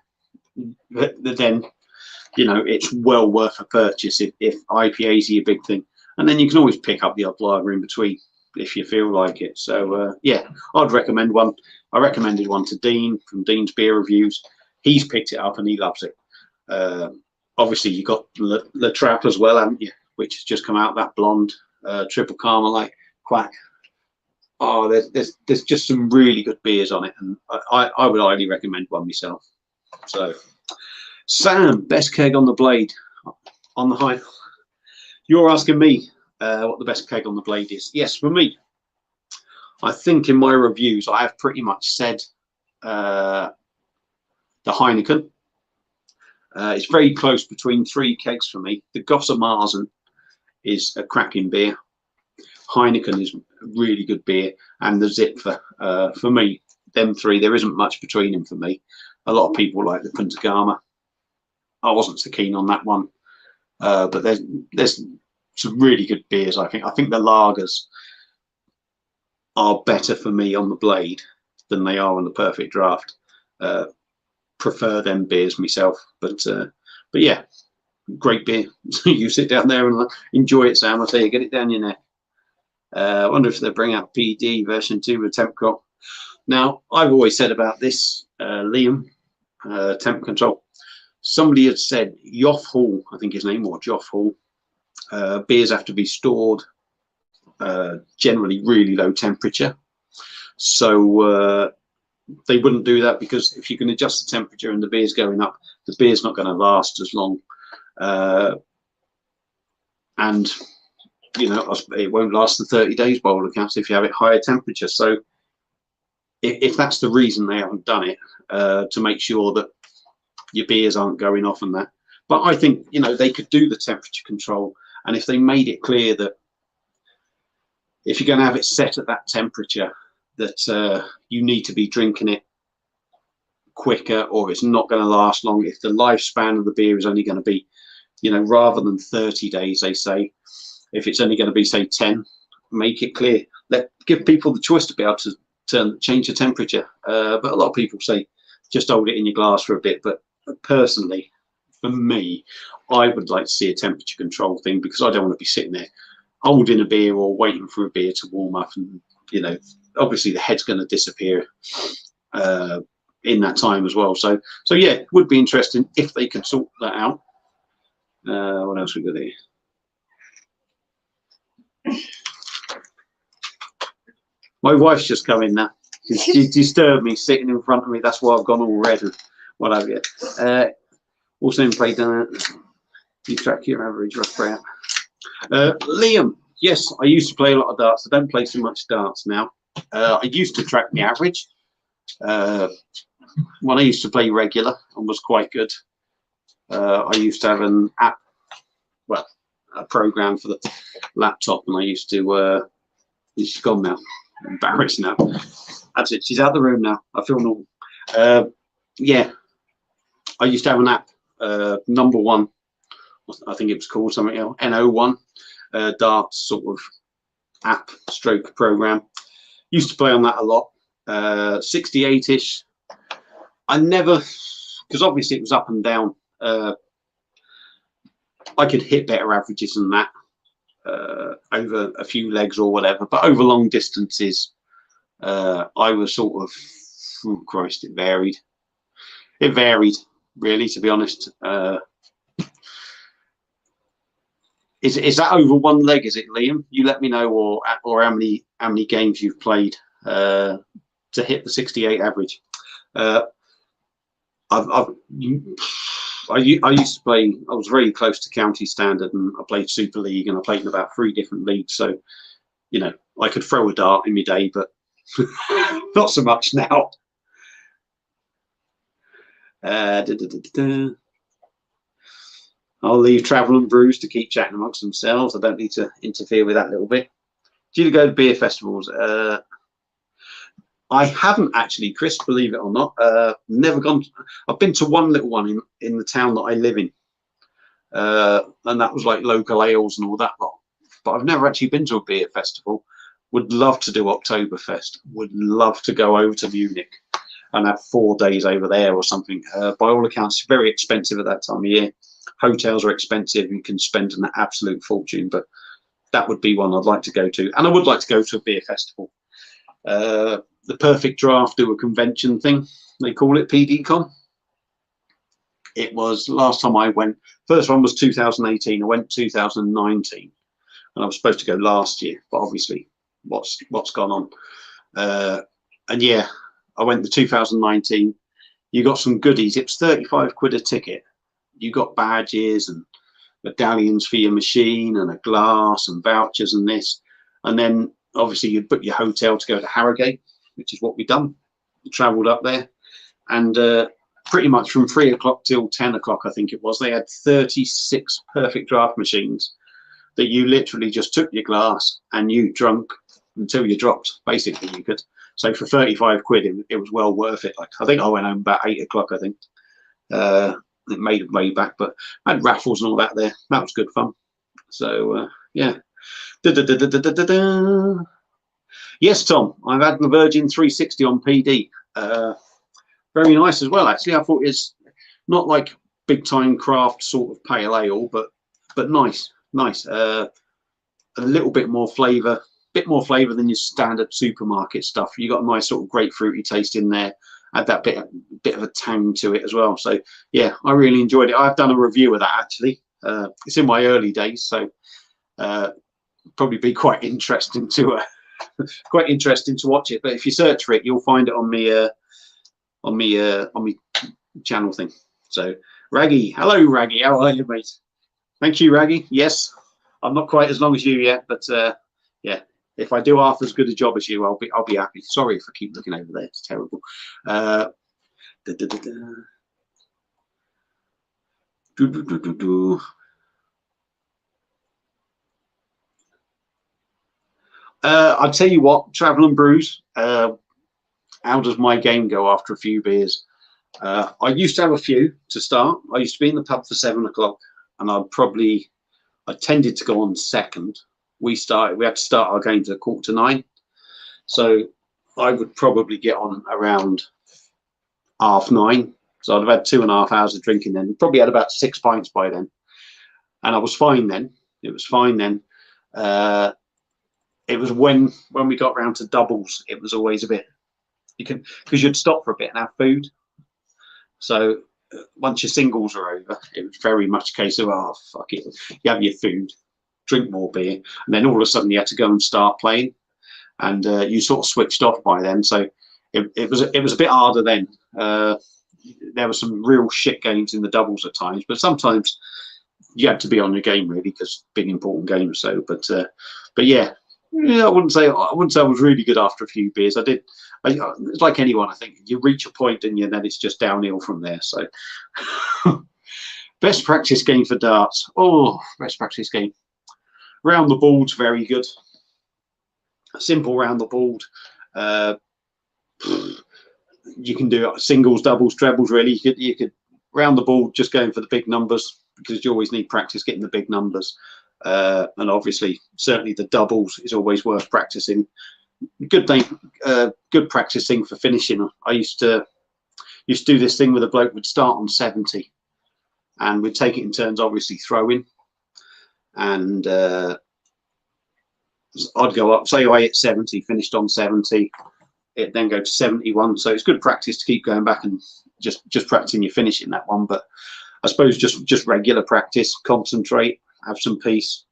Speaker 1: then you know it's well worth a purchase if IPAs are your big thing. And then you can always pick up the odd lager in between if you feel like it. So yeah, I'd recommend one. I recommended one to Dean from Dean's Beer Reviews. He's picked it up and he loves it. Obviously you got the Trap as well, haven't you? Which has just come out, that blonde triple Carmelite quack. Oh, there's just some really good beers on it, and I would highly recommend one myself. So, Sam, best keg on the blade, on the high. You're asking me what the best keg on the blade is. Yes, for me, I think in my reviews I have pretty much said the Heineken. It's very close between three kegs for me. The Gosser Marzen is a cracking beer. Heineken is a really good beer, and the Zipfer. For me, them three, there isn't much between them for me. A lot of people like the Punta Gama. I wasn't so keen on that one, but there's some really good beers. I think the lagers are better for me on the blade than they are on the Perfect Draft. Prefer them beers myself, but yeah, great beer. You sit down there and enjoy it, Sam. I tell you, get it down your neck. I wonder if they'll bring out PD version 2 with temp crop. Now, I've always said about this, Liam, temp control. Somebody had said Yoff Hall, I think his name was Joff Hall. Beers have to be stored generally really low temperature. So they wouldn't do that, because if you can adjust the temperature and the beer's going up, the beer's not going to last as long. And you know, it won't last the 30 days by all accounts if you have it higher temperature. So if that's the reason they haven't done it, to make sure that your beers aren't going off and that. But I think, you know, they could do the temperature control, and if they made it clear that if you're going to have it set at that temperature, that you need to be drinking it quicker, or it's not going to last long. If the lifespan of the beer is only going to be, you know, rather than 30 days, they say, if it's only going to be, say, 10, make it clear. Give people the choice to be able to change the temperature. But a lot of people say just hold it in your glass for a bit. But personally, for me, I would like to see a temperature control thing, because I don't want to be sitting there holding a beer or waiting for a beer to warm up, and, you know, obviously the head's going to disappear in that time as well. So yeah, it would be interesting if they could sort that out. What else we got here? My wife's just come in now. She's disturbed me sitting in front of me. That's why I've gone all red and what have you. Also in play done. You track your average rough rate. Liam, yes, I used to play a lot of darts. I don't play so much darts now. I used to track my average. When I used to play regular and was quite good, I used to have an app, well, a program for the laptop, and I used to. She's gone now. Embarrassed now. That's it. She's out of the room now. I feel normal. Yeah, I used to have an app, number one. I think it was called something else. NO1 darts sort of app stroke program. Used to play on that a lot. 68-ish. I never, because obviously it was up and down. I could hit better averages than that over a few legs or whatever, but over long distances, I was sort of, oh Christ, it varied. It varied, really, to be honest. Is that over one leg? Is it, Liam? You let me know, or how many games you've played to hit the 68 average. I used to play. I was very close to county standard, and I played Super League, and I played in about 3 different leagues. So, you know, I could throw a dart in my day, but not so much now. I'll leave Travel and Brews to keep chatting amongst themselves. I don't need to interfere with that little bit. Do you go to beer festivals? I haven't actually, Chris, believe it or not. Never gone. I've been to one little one in the town that I live in, and that was like local ales and all that lot. But I've never actually been to a beer festival. Would love to do Oktoberfest. Would love to go over to Munich and have 4 days over there or something. By all accounts, it's very expensive at that time of year. Hotels are expensive. You can spend an absolute fortune, but that would be one I'd like to go to. And I would like to go to a beer festival. The Perfect Draft do a convention thing. They call it PDCon. It was last time I went. First one was 2018. I went 2019, and I was supposed to go last year, but obviously what's gone on. And yeah, I went to 2019. You got some goodies. It was 35 quid a ticket. You got badges and medallions for your machine and a glass and vouchers and this. And then obviously you'd book your hotel to go to Harrogate, which is what we've done. We travelled up there, and pretty much from 3 o'clock till 10 o'clock, I think it was, they had 36 Perfect Draft machines that you literally just took your glass and you drunk until you dropped. Basically, you could. So for 35 quid, it was well worth it. Like, I think I went home about 8 o'clock, I think. It made it way back, but I had raffles and all that there. That was good fun. So, yeah. Yes, Tom, I've had the Virgin 360 on PD. Very nice as well, actually. I thought it's not like big time craft sort of pale ale, but nice. A little bit more flavour, than your standard supermarket stuff. You got a nice sort of grapefruity taste in there. Had that bit of a tang to it as well. So yeah, I really enjoyed it. I've done a review of that actually. It's in my early days, so probably be quite interesting to watch it. But if you search for it, you'll find it on me channel thing. So Raggy, hello Raggy, how are you, mate? Thank you, Raggy. Yes, I'm not quite as long as you yet, but yeah, if I do half as good a job as you, I'll be happy. Sorry if I keep looking over there. It's terrible. Da, da, da, da. Do, do, do, do, do. I'll tell you what, Travel and Brews. How does my game go after a few beers? I used to have a few to start. I used to be in the pub for 7 o'clock, and I tended to go on second. We had to start our games at 9:15, so I would probably get on around 9:30. So I'd have had 2.5 hours of drinking then. Probably had about 6 pints by then, and I was fine then. It was fine then. It was when we got round to doubles, it was always a bit, because you'd stop for a bit and have food. So once your singles are over, it was very much a case of, oh, fuck it. You have your food, drink more beer, and then all of a sudden you had to go and start playing, and you sort of switched off by then. So it was a bit harder then. There were some real shit games in the doubles at times, but sometimes you had to be on your game really, because big important games. So, but yeah, I wouldn't say I was really good after a few beers. It's like anyone, I think you reach a point and then it's just downhill from there. So best practice game for darts. Oh, best practice game. Round the board's very good. Simple round the board. You can do singles, doubles, trebles. Really, you could round the board just going for the big numbers, because you always need practice getting the big numbers. And obviously, certainly the doubles is always worth practicing. Good thing, good practice thing for finishing. I used to do this thing with a bloke would start on 70, and we'd take it in turns, obviously throwing, and I'd go up. Say I hit 70, finished on 70, it then go to 71. So it's good practice to keep going back and just practicing your finishing that one. But I suppose just regular practice, concentrate, have some peace,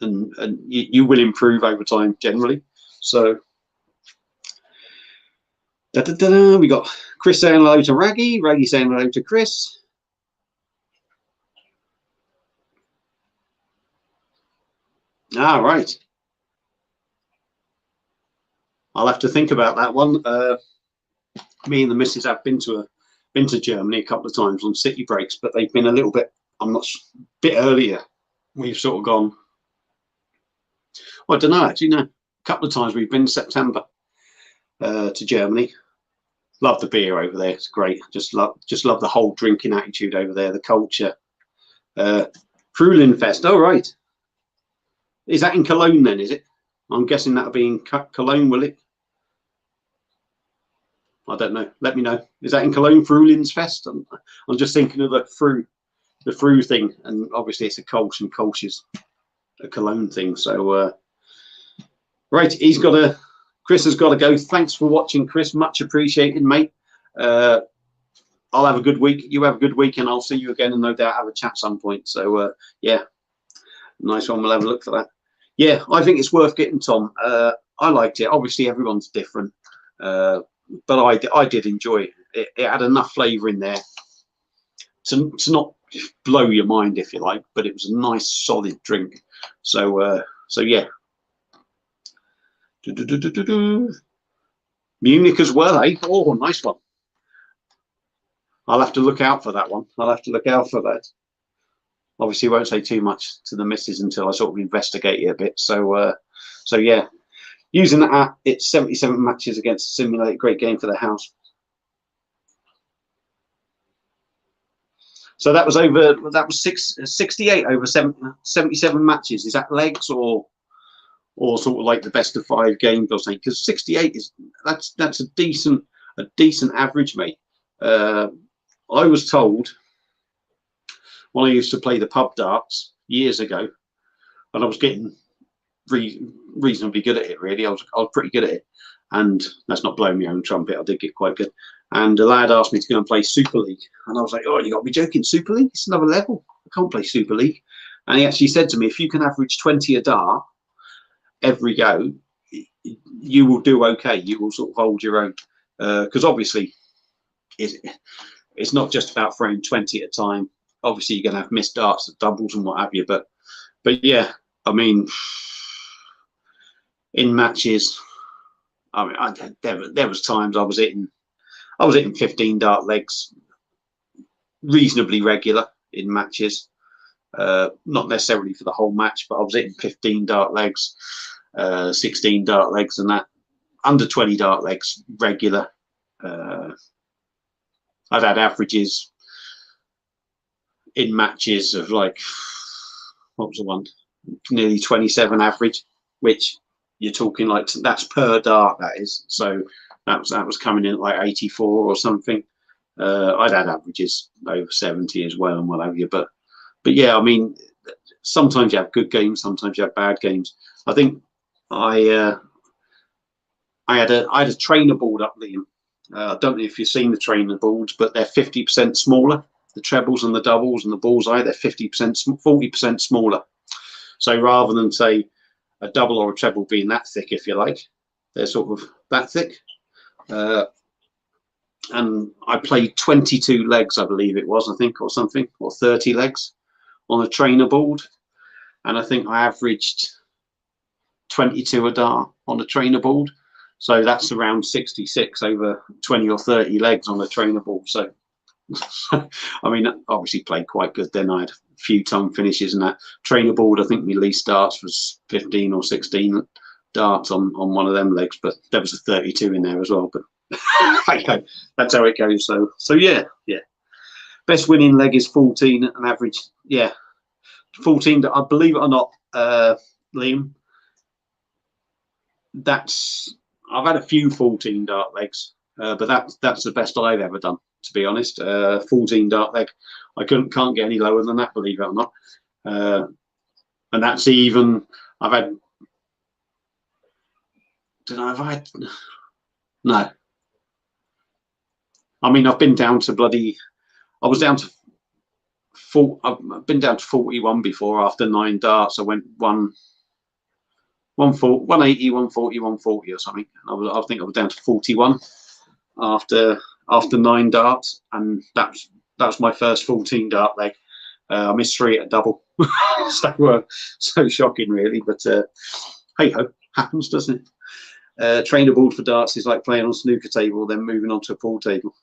Speaker 1: and you will improve over time generally. So we got Chris saying hello to Raggy, Raggy saying hello to Chris. Right. I'll have to think about that one. Me and the missus have been to Germany a couple of times on city breaks, but they've been a little bit, bit earlier. We've sort of gone, well, I don't know, actually, no. A couple of times we've been in September to Germany. Love the beer over there. It's great. Just love the whole drinking attitude over there, the culture. Fruhlinfest. Oh, right. Is that in Cologne then, is it? I'm guessing that'll be in Cologne, will it? I don't know. Let me know. Is that in Cologne, Fruhlingsfest? I'm just thinking of the Fru thing, and obviously it's a Kolsch, and Kolsch is a Cologne thing. So, right, Chris has got to go. Thanks for watching, Chris. Much appreciated, mate. I'll have a good week. You have a good week, and I'll see you again, and no doubt have a chat some point. So, yeah, nice one. We'll have a look for that. Yeah, I think it's worth getting, Tom. I liked it. Obviously, everyone's different, but I did enjoy it. It had enough flavour in there to not blow your mind, if you like, but it was a nice, solid drink. So, yeah. Munich as well, eh? Oh, nice one. I'll have to look out for that one. I'll have to look out for that. Obviously, won't say too much to the missus until I sort of investigate it a bit. So, yeah, using that app, it's 77 matches against a simulator. Great game for the house. So that was 68 over 77 matches. Is that legs or sort of like the best of 5 games or something? Because 68 that's a decent average, mate. I was told when I used to play the pub darts years ago, and I was getting reasonably good at it. Really, I was pretty good at it, and that's not blowing my own trumpet. I did get quite good. And the lad asked me to go and play Super League, and I was like, "Oh, you got to be joking! Super League? It's another level. I can't play Super League." And he actually said to me, "If you can average 20 a dart every go, you will do okay. You will sort of hold your own, because obviously it's not just about throwing 20 at a time. Obviously, you're going to have missed darts at doubles and what have you. But yeah, I mean, in matches, I mean, there was times I was hitting 15 dart legs reasonably regular in matches. Not necessarily for the whole match, but I was hitting 15 dart legs, 16 dart legs, and that under 20 dart legs regular. I'd had averages in matches of like, what was the one? Nearly 27 average, which you're talking like, that's per dart, that is. So that was coming in at like 84 or something. I'd had averages over 70 as well and what have you, but yeah, I mean, sometimes you have good games, sometimes you have bad games. I think I had a trainer board up, Liam. I don't know if you've seen the trainer boards, but they're 50% smaller. The trebles and the doubles and the bullseye, they're 40% smaller. So rather than say a double or a treble being that thick, if you like, they're sort of that thick. And I played 22 legs, I believe it was, I think, or something, or 30 legs on a trainer board. And I think I averaged 22 a dart on a trainer board. So that's around 66 over 20 or 30 legs on a trainer board. So, I mean, obviously played quite good then. I had a few time finishes, and that trainer board, I think my least darts was 15 or 16 darts on one of them legs, but there was a 32 in there as well. But okay, that's how it goes. So yeah. Best winning leg is 14 and average. Yeah, 14. I believe it or not, Liam. I've had a few 14 dart legs, but that's the best I've ever done, to be honest. 14 dart leg. I can't get any lower than that, believe it or not. And that's even, I've had. Have I had? No. I mean, I've been down to bloody. I was down to I've been down to 41 before after 9 darts. I went 180, 140, 140 or something. I think I was down to 41 after 9 darts, and that was my first 14 dart leg. I missed 3 at a double. so shocking, really. But hey ho, happens, doesn't it? Trainer board for darts is like playing on a snooker table, then moving on to a pool table.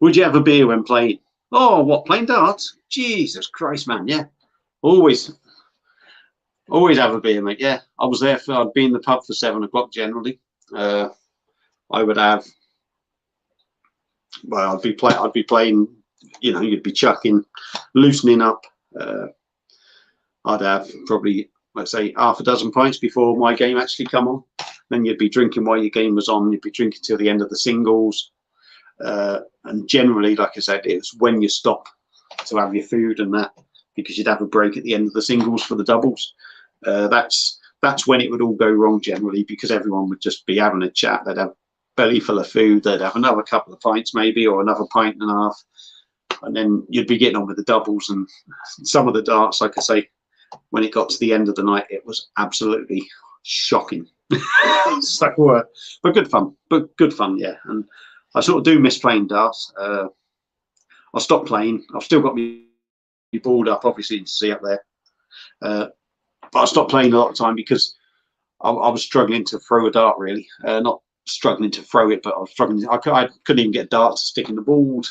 Speaker 1: Would you have a beer when playing? Oh, what, playing darts? Jesus Christ, man, yeah. Always have a beer, mate. Yeah, I'd be in the pub for 7 o'clock generally. I would have. Well, I'd be playing. You know, you'd be chucking, loosening up. I'd have probably, let's say, half a dozen pints before my game actually come on. Then you'd be drinking while your game was on. You'd be drinking till the end of the singles. And generally, like I said, it's when you stop to have your food and that, because you'd have a break at the end of the singles for the doubles. That's when it would all go wrong generally, because everyone would just be having a chat. They'd have belly full of food. They'd have another couple of pints maybe, or another pint and a half, and then you'd be getting on with the doubles. And some of the darts, like I say, when it got to the end of the night, it was absolutely shocking. So, but good fun. Yeah. And I sort of do miss playing darts. I stopped playing. I've still got my board up, obviously, you can see up there. But I stopped playing a lot of time because I was struggling to throw a dart, really. Not struggling to throw it, but I was struggling. I couldn't even get a dart to stick in the board.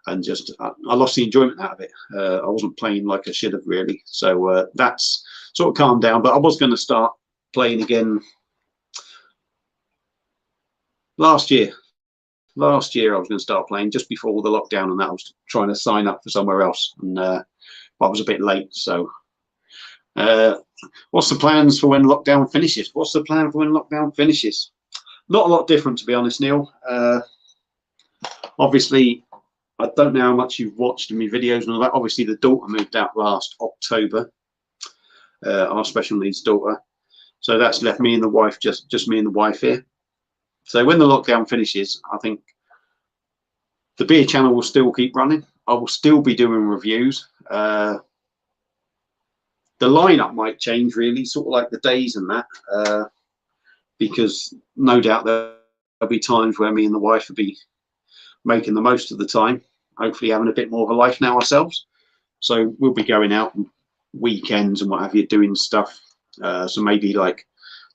Speaker 1: And just, I lost the enjoyment out of it. I wasn't playing like I should have, really. So that's sort of calmed down. But I was going to start playing again last year. Last year I was going to start playing just before the lockdown, and that I was trying to sign up for somewhere else, and I was a bit late. So what's the plans for when lockdown finishes? What's the plan for when lockdown finishes? Not a lot different, to be honest, Neil. Obviously, I don't know how much you've watched in my videos and all that. Obviously, the daughter moved out last October, our special needs daughter. So that's left me and the wife, just me and the wife here. So when the lockdown finishes, I think the beer channel will still keep running. I will still be doing reviews. The lineup might change, really, sort of like the days and that, because no doubt be times where me and the wife will be making the most of the time, hopefully having a bit more of a life now ourselves. So we'll be going out on weekends and what have you, doing stuff. So maybe like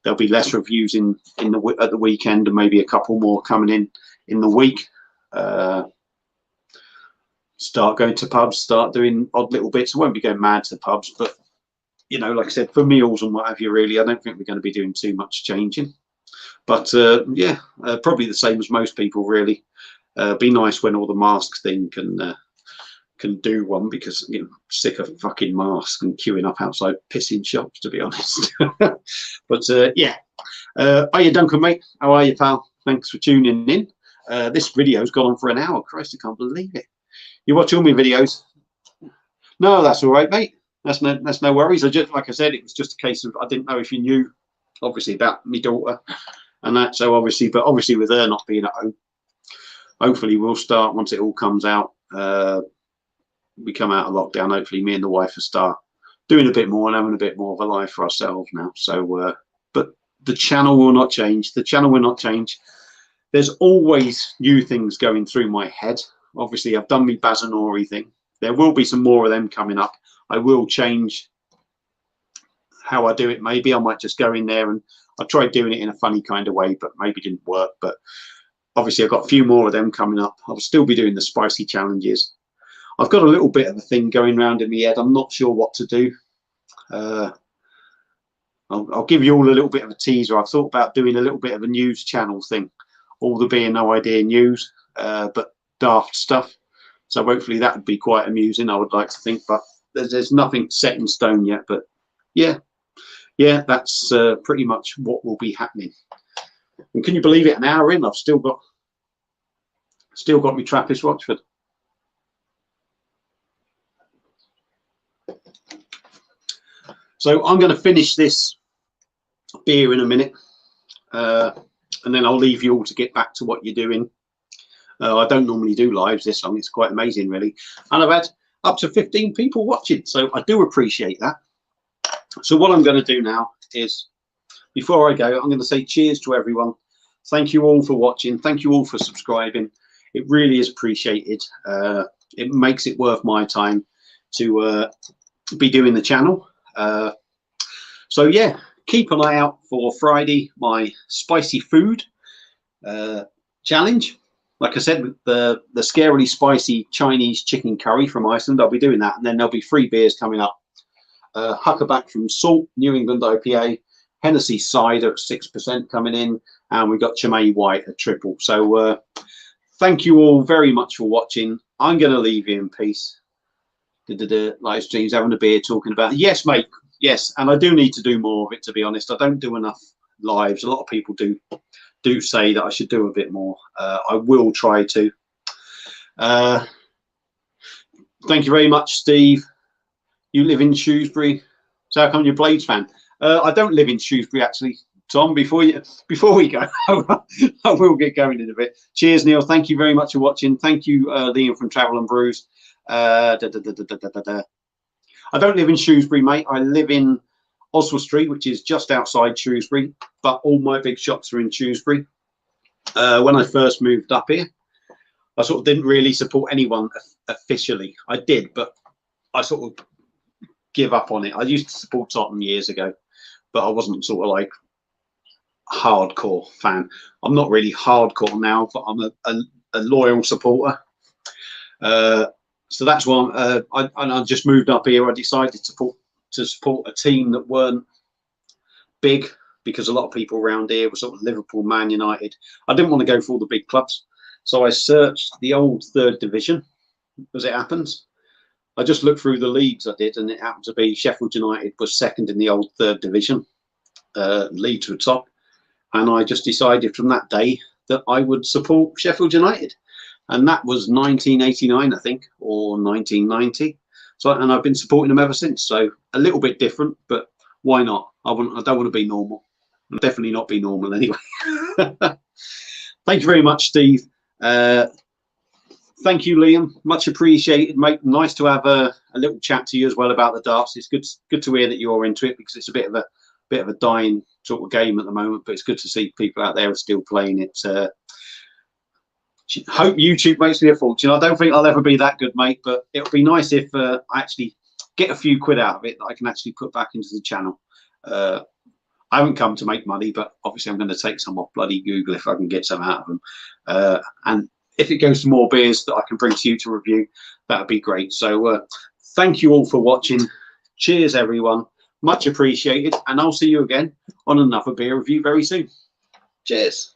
Speaker 1: there'll be less reviews at the weekend, and maybe a couple more coming in the week. Start going to pubs, start doing odd little bits. I won't be going mad to pubs, but you know, like I said, for meals and what have you, really, I don't think we're going to be doing too much changing. But yeah, probably the same as most people, really. Be nice when all the mask thing can do one, because you know, sick of fucking masks and queuing up outside pissing shops, to be honest. But yeah, hiya Duncan, mate. How are you, pal? Thanks for tuning in. This video's gone on for an hour. Christ, I can't believe it. You watch all my videos? No, that's all right, mate. That's no worries. Like I said, it was just a case of I didn't know if you knew, obviously, about my daughter and that. So obviously with her not being at home, hopefully we'll start once it all comes out. We come out of lockdown. Hopefully, me and the wife will start doing a bit more and having a bit more of a life for ourselves now. So, but the channel will not change. The channel will not change. There's always new things going through my head. Obviously, I've done my Bazanori thing. There will be some more of them coming up. I will change how I do it. Maybe I might just go in there, and I tried doing it in a funny kind of way, but maybe didn't work. But obviously I've got a few more of them coming up. I'll still be doing the spicy challenges. I've got a little bit of a thing going around in my head. I'm not sure what to do. I'll give you all a little bit of a teaser. I've thought about doing a little bit of a news channel thing. All the being no idea news, but daft stuff. So hopefully that would be quite amusing, I would like to think, but there's nothing set in stone yet. But yeah, that's pretty much what will be happening. And can you believe it? An hour in, I've still got my Trappist Rochefort. So I'm going to finish this beer in a minute, and then I'll leave you all to get back to what you're doing. I don't normally do lives this long. It's quite amazing, really. And I've had up to 15 people watching, so I do appreciate that. So what I'm going to do now is, before I go, I'm going to say cheers to everyone. Thank you all for watching. Thank you all for subscribing. It really is appreciated. It makes it worth my time to be doing the channel. So yeah, keep an eye out for Friday, my spicy food challenge. Like I said, the scarily spicy Chinese chicken curry from Iceland, I'll be doing that, and then there'll be 3 beers coming up. Huckerback from Salt, New England IPA, Hennessy cider at 6% coming in, and we've got Chimay White at triple. So thank you all very much for watching. I'm going to leave you in peace. Live streams, having a beer, talking about it. Yes, mate. Yes, and I do need to do more of it, to be honest. I don't do enough lives. A lot of people do say that I should do a bit more. I will try to. Thank you very much, Steve. You live in Shrewsbury, so how come you're a Blades fan? I don't live in Shrewsbury, actually. Tom, before we go, I will get going in a bit. Cheers, Neil. Thank you very much for watching. Thank you, Liam from Travel and Brews. I don't live in Shrewsbury, mate. I live in Oswald Street, which is just outside Shrewsbury, but all my big shops are in Shrewsbury. When I first moved up here, I sort of didn't really support anyone officially. I did, but I sort of give up on it. I used to support Tottenham years ago, but I wasn't sort of like hardcore fan. I'm not really hardcore now, but I'm a loyal supporter. So that's why I just moved up here. I decided to support a team that weren't big, because a lot of people around here were sort of Liverpool, Man United. I didn't want to go for all the big clubs, so I searched the old 3rd division as it happens. I just looked through the leagues I did, and it happened to be Sheffield United was 2nd in the old 3rd division. Leeds were top, and I just decided from that day that I would support Sheffield United, and that was 1989, I think, or 1990. So, and I've been supporting them ever since. So a little bit different, but why not? I don't want to be normal. I'll definitely not be normal anyway. Thank you very much, Steve. Thank you, Liam. Much appreciated, mate. Nice to have a little chat to you as well about the darts. It's good to hear that you're into it, because it's a bit of bit of a dying sort of game at the moment, but it's good to see people out there are still playing it. Hope YouTube makes me a fortune. I don't think I'll ever be that good, mate, but it would be nice if I actually get a few quid out of it that I can actually put back into the channel. I haven't come to make money, but obviously I'm going to take some off bloody Google if I can get some out of them. And if it goes to more beers that I can bring to you to review, that would be great. So thank you all for watching. Cheers, everyone. Much appreciated. And I'll see you again on another beer review very soon. Cheers.